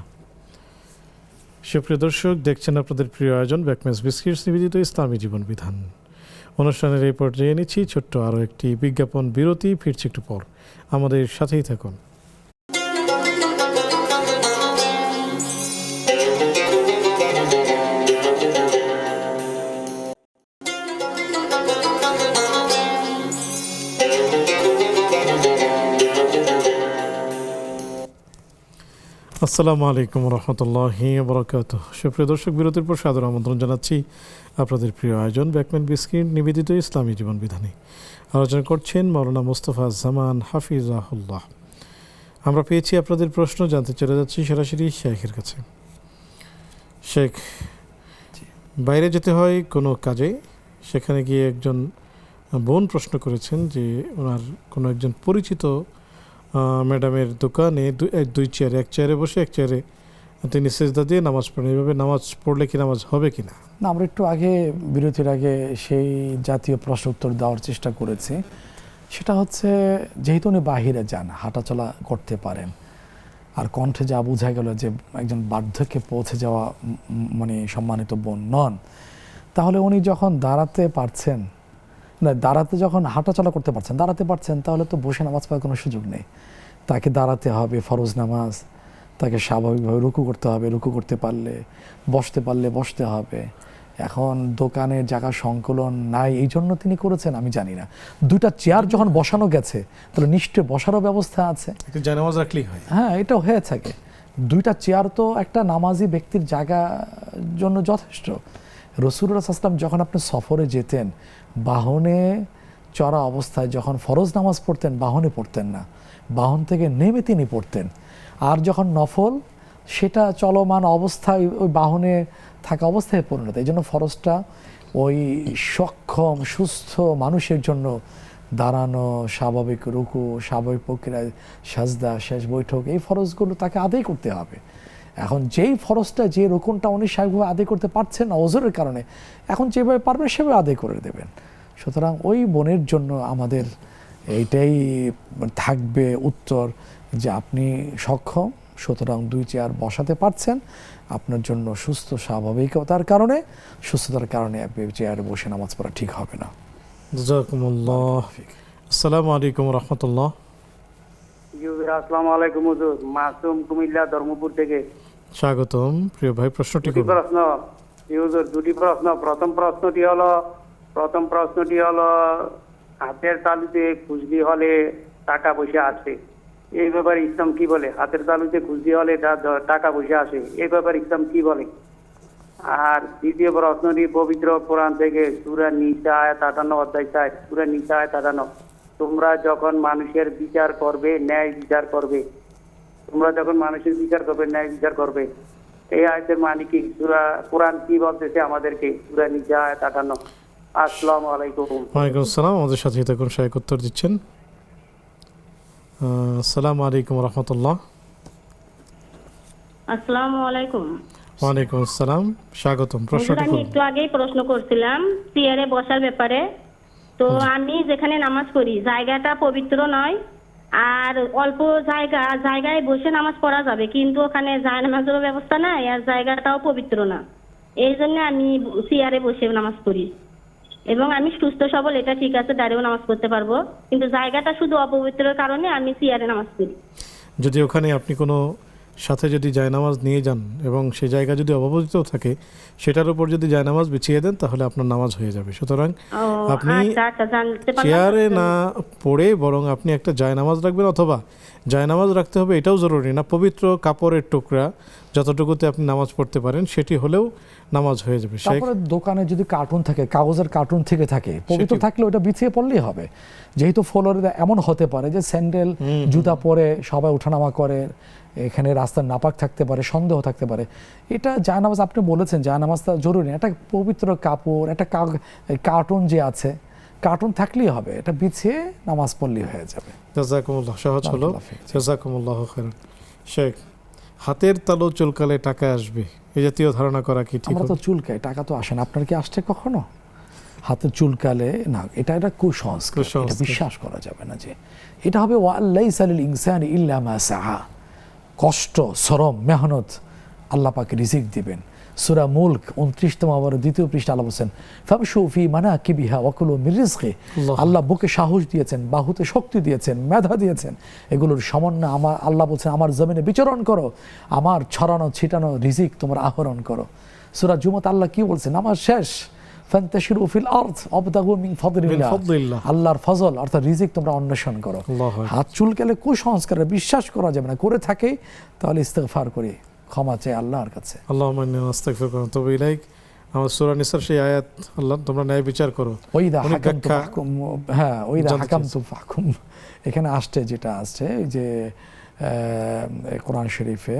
[SPEAKER 1] সুপ্রিয় দর্শক, দেখছেন আপনাদের প্রিয় আয়োজন ব্যাকমেস বিস্কিটস নিবেদিত ইসলামী জীবন বিধান। অনুষ্ঠানের এই পর্যায়ে নিচ্ছি ছোট্ট আরও একটি বিজ্ঞাপন বিরতি, ফিরছি একটু পর, আমাদের সাথেই থাকুন। আসসালামু আলাইকুম রহমতুল্লাহি বরকাতুহ। সুপ্রিয় দর্শক, বিরতির পর সাদর আমন্ত্রণ জানাচ্ছি আপনাদের প্রিয় আয়োজন ব্যাকমেন বিস্কিট নিবেদিত ইসলামী জীবন বিধানে। আলোচনা করছেন মাওলানা মোস্তফা জামান হাফিজাহুল্লাহ। আমরা পেয়েছি আপনাদের প্রশ্ন, জানতে চলে যাচ্ছি সরাসরি শেখের কাছে। শেখ, বাইরে যেতে হয় কোনো কাজে, সেখানে গিয়ে একজন বোন প্রশ্ন করেছেন যে ওনার কোনো একজন পরিচিত ম্যাডামের দোকানে দুই চেয়ারে, এক চেয়ারে বসে এক চেয়ারে তিনি সেজদা দিয়ে নামাজ পড়েন, এইভাবে নামাজ পড়লে কি নামাজ হবে কি না?
[SPEAKER 2] না, আমরা একটু আগে বিরতির আগে সেই জাতীয় প্রশ্ন উত্তর দেওয়ার চেষ্টা করেছি। সেটা হচ্ছে, যেহেতু উনি বাহিরে যান, হাঁটাচলা করতে পারেন, আর কণ্ঠে যা বোঝা গেল যে একজন বার্ধক্যে পৌঁছে যাওয়া মানে সম্মানিত বোন নন, তাহলে উনি যখন দাঁড়াতে পারছেন না, যখন হাঁটাচলা করতে পারছেন, দাঁড়াতে পারছেন, তাহলে তো বসে নামাজ পড়ার কোনো সুযোগ নেই। তাকে দাঁড়াতে হবে, ফরজ নামাজ, তাকে স্বাভাবিকভাবে রুকু করতে হবে, রুকু করতে পারলে, বসতে পারলে বসতে হবে। এখন দোকানের জায়গা সংকলন নাই, এই জন্য তিনি করেছেন, আমি জানি না। দুইটা চেয়ার যখন বসানো গেছে, তাহলে নিশ্চয়ই বসারও ব্যবস্থা আছে,
[SPEAKER 1] জানামাজ রাখলেই হয়।
[SPEAKER 2] হ্যাঁ, এটাও হয়ে থাকে। দুইটা চেয়ার তো একটা নামাজি ব্যক্তির জায়গার জন্য যথেষ্ট। রাসূলুল্লাহ সাল্লাল্লাহু আলাইহি ওয়াসাল্লাম যখন আপনি সফরে যেতেন, বাহনে চড়া অবস্থায় যখন ফরজ নামাজ পড়তেন, বাহনে পড়তেন না, বাহন থেকে নেমে তিনি পড়তেন। আর যখন নফল, সেটা চলমান অবস্থায় ওই বাহনে থাকা অবস্থায় পরিণত। এই জন্য ফরজটা ওই সক্ষম সুস্থ মানুষের জন্য দাঁড়ানো, স্বাভাবিক রুকু, স্বাভাবিক প্রক্রিয়ায় সাজদা, শেষ বৈঠক, এই ফরজগুলো তাকে আদায় করতে হবে। এখন যেই ফরজটা, যে রুকুনটা উনি স্বাভাবিকভাবে আদায় করতে পারছেন না ওজরের কারণে, এখন যেভাবে পারবেন সেভাবে আদায় করে দেবেন। সুতরাং ওই বোনের জন্য আমাদের এইটাই থাকবে উত্তর, যে আপনি সক্ষম, সুতরাং দুই চেয়ার বসাতে পারছেন, আপনার জন্য সুস্থ স্বাভাবিকতার কারণে, সুস্থতার কারণে আপনি চেয়ারে বসে নামাজ পড়া ঠিক হবে না।
[SPEAKER 1] জাযাকুমুল্লাহ। আসসালামু আলাইকুম রহমতুল্লাহ।
[SPEAKER 8] আসসালামু আলাইকুম হুজুর, মাসুম কুমিল্লা ধর্মপুর থেকে।
[SPEAKER 1] স্বাগতম প্রিয় ভাই, প্রশ্নটি করুন।
[SPEAKER 8] প্রশ্ন হুজুর, দুটি প্রশ্ন। প্রথম প্রশ্নটি হলো হাতের তালুতে খুশকি হলে টাকা পয়সা আসে, এই ব্যাপারে ইসলাম কি বলে? হাতের তালুতে খুশকি হলে টাকা পয়সা আসে, এই ব্যাপারে ইসলাম কি বলে? আর দ্বিতীয় প্রশ্নটি পবিত্র কোরআন থেকে সূরা নিসা আয়াত 58 অধ্যায় 4, সূরা নিসা আয়াত 58, তোমরা যখন মানুষের বিচার করবে, ন্যায় বিচার করবে, তোমরা যখন মানুষের বিচার করবে, ন্যায় বিচার করবে, এই আয়াতের মানে কি? কোরআন কি বলতেছে আমাদেরকে? সূরা নিসা আয়াত 58। আসসালামু আলাইকুম।
[SPEAKER 1] ওয়ালাইকুম আসসালাম, আমাদের সাথে থাকুন, সহায়ক উত্তর দিচ্ছেন। আসসালামু আলাইকুম রহমতুল্লাহ।
[SPEAKER 7] আসসালামু আলাইকুম।
[SPEAKER 1] ওয়ালাইকুম আসসালাম, স্বাগতম। প্রশ্নটি
[SPEAKER 7] আমি
[SPEAKER 1] করুন।
[SPEAKER 7] একটু আগেই প্রশ্ন করছিলাম চেয়ারে বসার ব্যাপারে। তো আমি যেখানে নামাজ পড়ি, জায়গাটা পবিত্র নয়, আর অল্প জায়গায় বসে নামাজ পড়া যাবে, কিন্তু ওখানে জায়নামাজেরও ব্যবস্থা নাই, আর জায়গাটাও পবিত্র না। এই জন্য আমি চেয়ারে বসে নামাজ পড়ি, এবং আমি সুস্থ সবল, এটা ঠিক আছে, দাঁড়িয়েও নামাজ পড়তে পারবো, কিন্তু জায়গাটা শুধু অপবিত্রের কারণে আমি চেয়ারে নামাজ পড়ি। যদি
[SPEAKER 1] ওখানে আপনি কোনো সাথে যদি জায়নামাজ নিয়ে যান এবং সেই জায়গা যদি অপবিত্র থাকে, সেটার উপর যদি জায়নামাজ বিছিয়ে দেন, তাহলে আপনার নামাজ হয়ে যাবে। সুতরাং আপনি চেয়ারে না পড়ে বরং আপনি একটা জায়নামাজ রাখবেন, অথবা জায়নামাজ রাখতে হবে এটাও জরুরি না, পবিত্র কাপড়ের টুকরা যতটুকুতে আপনি নামাজ পড়তে পারেন সেটি হলেও নামাজ হয়ে যাবে।
[SPEAKER 2] তারপরে দোকানে যদি কার্টুন থাকে, কাগজের কার্টুন থেকে থাকে, পবিত্র থাকলে ওটা বিছিয়ে পড়লেই হবে। যেহেতু ফ্লোরে এমন হতে পারে যে স্যান্ডেল জুতা পরে সবাই ওঠানামা করে, এখানে রাস্তার নাপাক থাকতে পারে, সন্দেহ থাকতে পারে, এটা জায়নামাজ আপনি বলেছেন, জায়নামাজটা জরুরি না, একটা পবিত্র কাপড়, একটা কার্টুন যে আছে, কার্টুন থাকলেই হবে, এটা বিছিয়ে নামাজ পড়লেই হয়ে যাবে।
[SPEAKER 1] জাযাকুমুল্লাহ, সহজ হলো। জাযাকুমুল্লাহ খাইরান। শেখ, হাতের তালু চুলকালে টাকা আসবে, এই জাতীয় ধারণা করা কি ঠিক?
[SPEAKER 2] আমরা তো চুলকাই, টাকা তো আসে না। আপনার কি আসছে কখনো? হাতে চুলকালে না, এটা এটা কুসংস্কার, এটা বিশ্বাস করা যাবে না। যে এটা হবে ওয়াল্লাইসা লিল ইনসানি ইল্লা মা সাআ, কষ্ট, শ্রম, মেহনত আল্লাহ পাক রিজিক দিবেন। সূরা মুলক 29তম আবার 2য় পৃষ্ঠা আল্লাহ বলেন ফামশু ফি মানাকিবিহা ওয়া কুলু মির রিজকি। আল্লাহ বুকে সাহস দিয়েছেন, বাহুতে শক্তি দিয়েছেন, মেধা দিয়েছেন, এগুলোর সমন্বয় আমার আল্লাহ বলছেন আমার জমিনে বিচরণ করো, আমার ছড়ানো ছিটানো রিজিক তোমরা আহরণ করো। সূরা জুমাত আল্লাহ কি বলছেন, নামাজ শেষ ফান্তাশিরু ফিল আরদ ওয়াবতাগু মিন ফাদলিল্লাহ, আল্লাহর ফজল অর্থাৎ রিজিক তোমরা অন্বেষণ করো। হাত চুলকালে কুসংস্কারে বিশ্বাস করা যাবে না, করে থাকে তাহলে ইস্তেগফার করি, ক্ষমা চাই আল্লাহর কাছে।
[SPEAKER 1] আল্লাহুম্মা ইন্নী আস্তাগফিরুকা ওয়া আতুবু ইলাইক। আমার সূরা নিসার সেই আয়াত, আল্লাহ তোমরা ন্যায় বিচার করো।
[SPEAKER 2] ওইদা হাকামতু ফাহকুম, হ্যাঁ ওইদা হাকামতু ফাহকুম এখানে আসছে, যেটা আসছে যে কোরআন শরীফে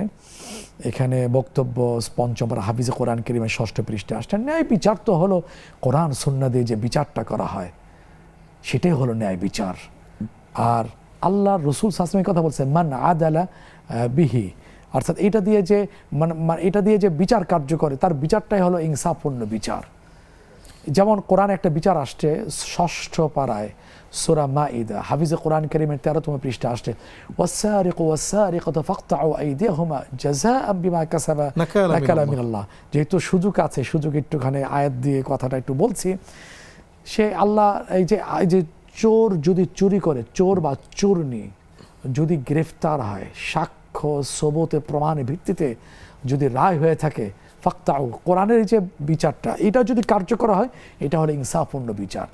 [SPEAKER 2] এখানে বক্তব্য 5ম পারা হাফিজে কোরআন কারীমের 6ষ্ঠ পৃষ্ঠাে আসছে। ন্যায় বিচার তো হলো কোরআন সুন্নাহ দিয়ে যে বিচারটা করা হয় সেটাই হলো ন্যায় বিচার। আর আল্লাহ রসুল সাসমের কথা বলছে মান আদালা বিহি, অর্থাৎ এটা দিয়ে যে এটা দিয়ে যে বিচার কার্য করে তার বিচারটাই হলো ইনসাফপূর্ণ বিচার। যেমন কোরআন একটা বিচার আসছে 6ষ্ঠ পারায় সূরা মাইদা হাফিজে কোরআন কারীমের 13তম পৃষ্ঠা আসছে ওয়াসারিকু ওয়াসারিকাতু ফাকতাউ আইদিয়াহুমা জাযাআন বিমা কাসাবা নাকালা মিনাল্লাহ। যেহেতু সুযোগ আছে, সুযোগ একটুখানি আয়াত দিয়ে কথাটা একটু বলছি। সে আল্লাহ এই যে চোর যদি চুরি করে, চোর বা চোরনি যদি গ্রেফতার হয়, সাক্ষ্য সবুতে প্রমাণের ভিত্তিতে যদি রায় হয়ে থাকে, ফাকতাউ কোরআনের এই যে বিচারটা এটা যদি কার্যকর হয় এটা হলো ইনসাফপূর্ণ বিচার।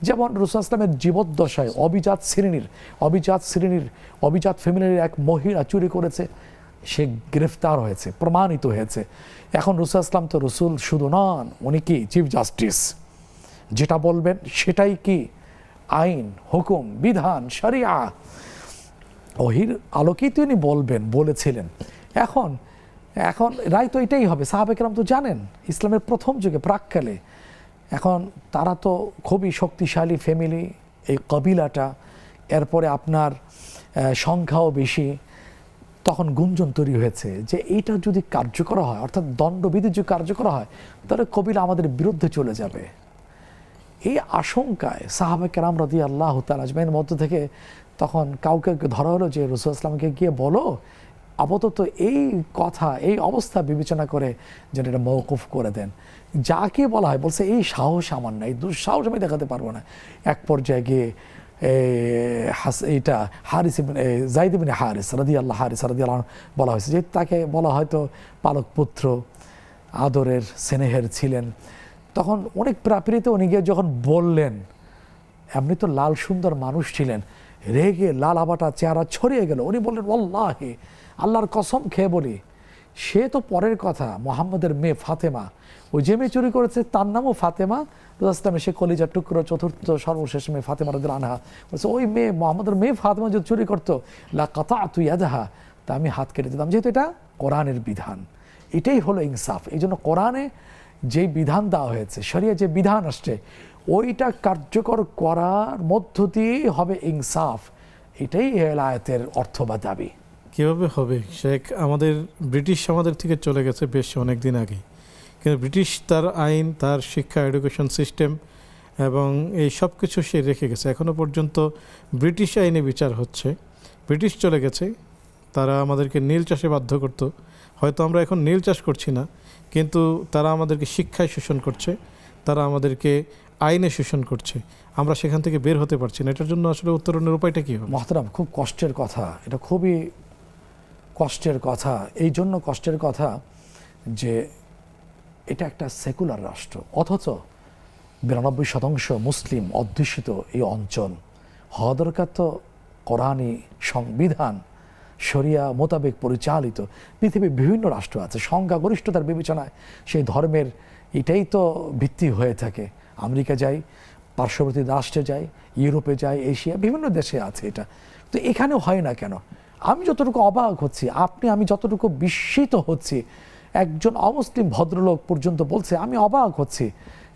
[SPEAKER 2] যেমন রাসূল ইসলামের জীবদ্দশায় অভিজাত ফ্যামিলির এক মহিলা চুরি করেছে, সে গ্রেফতার হয়েছে, প্রমাণিত হয়েছে। এখন রাসূল ইসলাম তো রসুল শুধু নন, উনি কি চিফ জাস্টিস, যেটা বলবেন সেটাই কি আইন, হুকুম, বিধান, শরিয়া, ওহির আলোকেই তিনি বলেছিলেন। এখন রায় তো এটাই হবে। সাহাবে কেরাম তো জানেন ইসলামের প্রথম যুগে প্রাককালে, এখন তারা তো খুবই শক্তিশালী ফ্যামিলি, এই কবিলাটা, এরপরে আপনার সংখ্যাও বেশি, তখন গুঞ্জন তৈরি হয়েছে যে এইটা যদি কার্যকর হয়, অর্থাৎ দণ্ডবিধি যদি কার্যকর হয় তাহলে কবিলা আমাদের বিরুদ্ধে চলে যাবে। এই আশঙ্কায় সাহাবা কেরাম রাদিয়াল্লাহু তাআলা আজমাইনের মধ্য থেকে তখন কাউকে ধরা হলো যে রাসূল ইসলামকে গিয়ে বলো আপাতত এই কথা, এই অবস্থা বিবেচনা করে যেন এটা মওকুফ করে দেন। যাকে বলা হয় বলছে এই সাহস আমার নাই, দুঃসাহস আমি দেখাতে পারবো না। এক পর্যায়ে গিয়ে এইটা যায়েদ ইবনে হারিস রাদিয়াল্লাহু বলা হয়েছে, যে তাকে বলা হয়তো পালক পুত্র, আদরের স্নেহের ছিলেন। তখন অনেক প্রাপীরিতে উনি গিয়ে যখন বললেন, এমনি তো লাল সুন্দর মানুষ ছিলেন, রেগে লাল আবাটা চেহারা ছড়িয়ে গেল। উনি বললেন ওয়াল্লাহি, আল্লাহর কসম খেয়ে বলি, সে তো পরের কথা, মোহাম্মদের মেয়ে ফাতেমা, ওই যে মেয়ে চুরি করেছে তার নামও ফাতেমা। রাসূল সে কলিজার টুকরো, চতুর্থ সর্বশেষ মেয়ে ফাতেমা রাদিয়াল্লাহু আনহা বলছে ওই মেয়ে মোহাম্মদের মেয়ে ফাতেমা যদি চুরি করতো লা কাতাতু ইয়াদাহা, তা আমি হাত কেটে দিতাম, যেহেতু এটা কোরআনের বিধান। এটাই হলো ইনসাফ। এই জন্য কোরআনে যে বিধান দেওয়া হয়েছে, শরিয়া যে বিধান আসছে, ওইটা কার্যকর করার মধ্য দিয়েই হবে ইনসাফ। এটাই আয়াতের অর্থ বা দাবি।
[SPEAKER 1] কীভাবে হবে শেখ? ব্রিটিশ আমাদের থেকে চলে গেছে বেশ অনেক দিন আগে, কিন্তু ব্রিটিশ তার আইন, তার শিক্ষা, এডুকেশন সিস্টেম এবং এই সব কিছু সে রেখে গেছে। এখনও পর্যন্ত ব্রিটিশ আইনে বিচার হচ্ছে। ব্রিটিশ চলে গেছে, তারা আমাদেরকে নীল চাষে বাধ্য করতো। হয়তো আমরা এখন নীল চাষ করছি না, কিন্তু তারা আমাদেরকে শিক্ষায় শোষণ করছে, তারা আমাদেরকে আইনে শোষণ করছে। আমরা সেখান থেকে বের হতে পারছি না। এটার জন্য আসলে উত্তরণের উপায়টা কী হবে?
[SPEAKER 2] মোহতারাম, খুব কষ্টের কথা, এটা খুবই কষ্টের কথা। এই জন্য কষ্টের কথা যে এটা একটা সেকুলার রাষ্ট্র, অথচ 92% মুসলিম অধ্যুষিত এই অঞ্চল। হওয়া দরকার তো কোরআনী সংবিধান, শরিয়া মোতাবেক পরিচালিত। পৃথিবীর বিভিন্ন রাষ্ট্র আছে, সংখ্যাগরিষ্ঠতার বিবেচনায় সেই ধর্মের এটাই তো ভিত্তি হয়ে থাকে। আমেরিকা যাই, পার্শ্ববর্তী রাষ্ট্রে যাই, ইউরোপে যাই, এশিয়া বিভিন্ন দেশে আছে এটা। তো এখানেও হয় না কেন? আমি যতটুকু অবাক হচ্ছি, আমি যতটুকু বিস্মিত হচ্ছি, একজন অমুসলিম ভদ্রলোক পর্যন্ত বলছে আমি অবাক হচ্ছি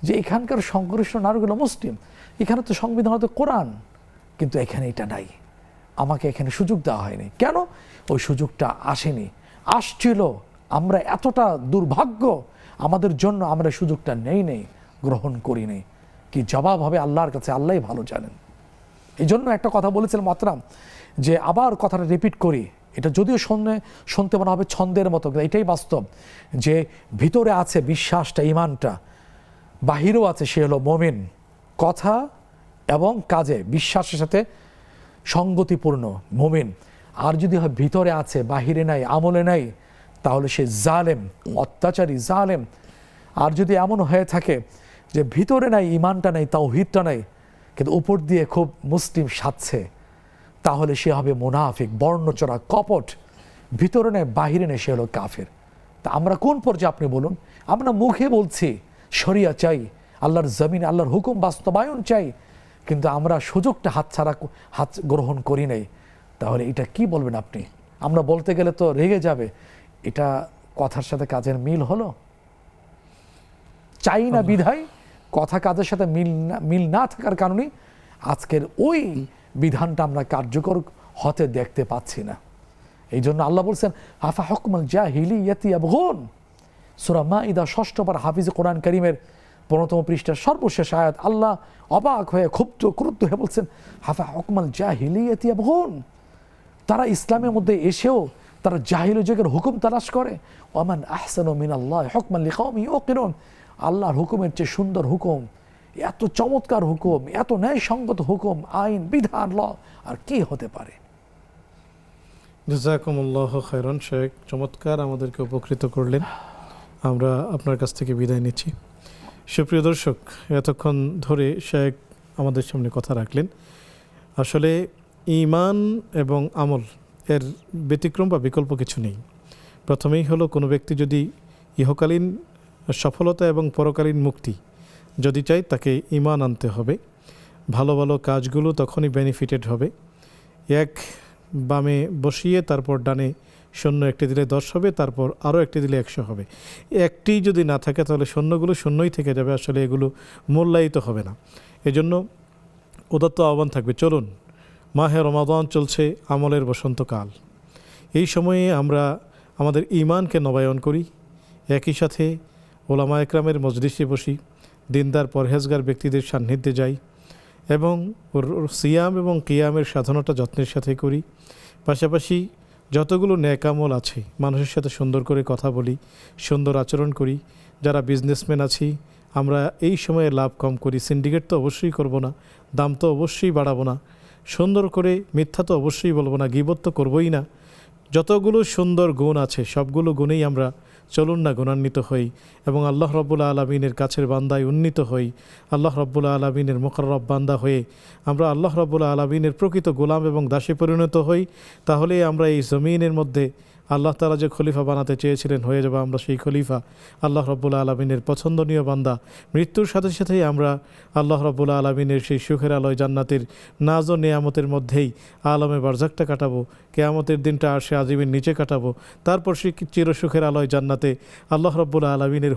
[SPEAKER 2] যে এখানকার সংখ্যাগরিষ্ঠ নারীগুলো মুসলিম, এখানে তো সংবিধান হতে কোরআন, কিন্তু এখানে এটা নাই। আমাকে এখানে সুযোগ দেওয়া হয়নি। কেন? ওই সুযোগটা আসেনি। আসছিল, আমরা এতটা দুর্ভাগ্য আমাদের জন্য, আমরা সুযোগটা নেই গ্রহণ করি নেই। কি জবাব হবে আল্লাহর কাছে আল্লাহই ভালো জানেন। এই জন্য একটা কথা বলেছিলাম মাতরাম, যে আবার কথাটা রিপিট করি, এটা যদিও শুনতে মনে হবে ছন্দের মতো, কিন্তু এটাই বাস্তব, যে ভিতরে আছে বিশ্বাসটা, ইমানটা, বাহিরেও আছে, সে হলো মুমিন। কথা এবং কাজে বিশ্বাসের সাথে সঙ্গতিপূর্ণ মুমিন। আর যদি হয় ভিতরে আছে বাহিরে নাই, আমলে নাই, তাহলে সে জালেম, অত্যাচারী, জালেম। আর যদি এমন হয়ে থাকে যে ভিতরে নাই, ইমানটা নাই, তাওহীদটা নাই, কিন্তু উপর দিয়ে খুব মুসলিম সাজছে, তাহলে সে হবে মুনাফিক, বর্ণচোরা, কপট। ভিতরে নেই, বাহিরে নেই, সে হলো কাফের। তা আমরা কোন পর্যায়ে আপনি বলুন? আমরা মুখে বলছি শরিয়া চাই, আল্লাহর জমিন, আল্লাহর হুকুম বাস্তবায়ন চাই, কিন্তু আমরা সুযোগটা হাত গ্রহণ করি নাই। তাহলে এটা কি বলবেন আপনি? আমরা বলতে গেলে তো রেগে যাবে, এটা কথার সাথে কাজের মিল হলো? চাই না বিধায় কথা কাজের সাথে মিল না থাকার কারণে আজকের ওই বিধানটা আমরা কার্যকর হতে দেখতে পাচ্ছি না। এই জন্য আল্লাহ বলছেন আফা হুকমাল জাহিলিয়াতি ইয়াবগুন, সূরা মাইদা ৬ষ্ঠ পারা হাফিজ কোরআন কারীমের ১৫তম পৃষ্ঠার সর্বশেষ আয়াত। আল্লাহ অবাক হয়ে ক্রুদ্ধ হয়ে বলছেন আফা হুকমাল জাহিলিয়াতি ইয়াবগুন, তারা ইসলামের মধ্যে এসেও তারা জাহিলি যুগের হুকুম তালাশ করে। ওয়ামান আহসানু মিনাল্লাহি হুকমান লিকাওমিন ইউকিনুন, আল্লাহর হুকুমের চেয়ে সুন্দর হুকুম, এত চমৎকার হুকুম, এত ন্যায়সঙ্গত হুকুম, আইন, বিধান, ল আর কি হতে পারে?
[SPEAKER 1] জাযাকুমুল্লাহু খায়রান। শেখ চমৎকার আমাদেরকে উপকৃত করলেন। আমরা আপনার কাছ থেকে বিদায় নিচ্ছি। সুপ্রিয় দর্শক, এতক্ষণ ধরে শেখ আমাদের সামনে কথা রাখলেন। আসলে ঈমান এবং আমল এর ব্যতিক্রম বা বিকল্প কিছু নেই। প্রথমেই হলো, কোনো ব্যক্তি যদি ইহকালীন সফলতা এবং পরকালীন মুক্তি যদি চাই, তাকে ঈমান আনতে হবে। ভালো ভালো কাজগুলো তখনই বেনিফিটেড হবে। এক বামে বসিয়ে তারপর ডানে শূন্য একটি দিলে ১০ হবে, তারপর আরও একটি দিলে ১০০ হবে। একটি যদি না থাকে তাহলে শূন্যগুলো শূন্যই থেকে যাবে, আসলে এগুলো মূল্যায়িত হবে না। এজন্য উদাত্ত আহ্বান থাকবে, চলুন, মাহে রমাদান চলছে, আমলের বসন্তকাল। এই সময়ে আমরা আমাদের ঈমানকে নবায়ন করি, একই সাথে ওলামা একরামের মজলিসে বসি, দিনদার পরহেজগার ব্যক্তিদের সান্নিধ্যে যাই এবং সিয়াম এবং কিয়ামের সাধনাটা যত্নের সাথে করি। পাশাপাশি যতগুলো নেক আমল আছে, মানুষের সাথে সুন্দর করে কথা বলি, সুন্দর আচরণ করি। যারা বিজনেসম্যান আছি, আমরা এই সময়ে লাভ কম করি, সিন্ডিকেট তো অবশ্যই করব না, দাম তো অবশ্যই বাড়াবো না, সুন্দর করে মিথ্যা তো অবশ্যই বলবো না, গীবত তো করবই না। যতগুলো সুন্দর গুণ আছে সবগুলো গুণেই আমরা চলুন না গুণান্বিত হই এবং আল্লাহ রাব্বুল আলামিনের কাছের বান্দায় উন্নীত হই। আল্লাহ রাব্বুল আলামিনের মুকাররব বান্দা হয়ে আমরা আল্লাহ রাব্বুল আলামিনের প্রকৃত গোলাম এবং দাসে পরিণত হই। তাহলে আমরা এই জমিনের মধ্যে আল্লাহ তাআলা যে খলিফা বানাতে চেয়েছিলেন, হয়ে যাবে আমরা সেই খলিফা, আল্লাহ রাব্বুল আলামিনের পছন্দনীয় বান্দা। মৃত্যুর সাথে সাথেই আমরা আল্লাহ রাব্বুল আলামিনের সেই সুখের আলোয় জান্নাতের নাজ ও নেয়ামতের মধ্যেই আলমে বারজাখটা কাটাবো। কিয়ামতের দিনটা আসে আজিমের নিচে কাটাবো, তারপর সেই চিরসুখের আলোয় জান্নাতে আল্লাহ রাব্বুল আলামিনের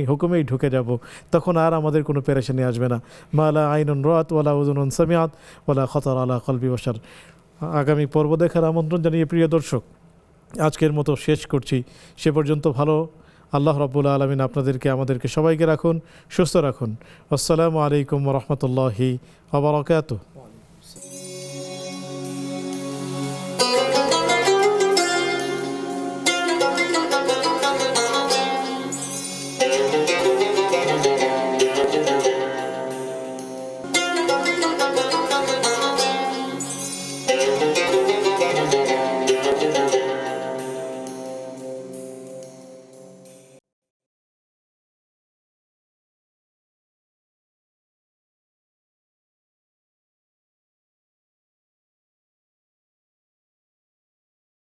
[SPEAKER 1] হুকুমেই ঢুকে যাব। তখন আর আমাদের কোনো পেরেশানি আসবে না। মা লা আইনুন রাআত ওয়ালা উযুনুন সামিআত ওয়ালা খাতার আলা কলবি বাশার। আগামী পর্ব দেখার আমন্ত্রণ জানিয়ে প্রিয় দর্শক, আজকের মতো শেষ করছি। সে পর্যন্ত ভালো আল্লাহ রাব্বুল আলামিন আপনাদেরকে, আমাদেরকে সবাইকে রাখুন, সুস্থ রাখুন। আসসালামু আলাইকুম ওয়া রাহমাতুল্লাহি ওয়া বারাকাতুহু।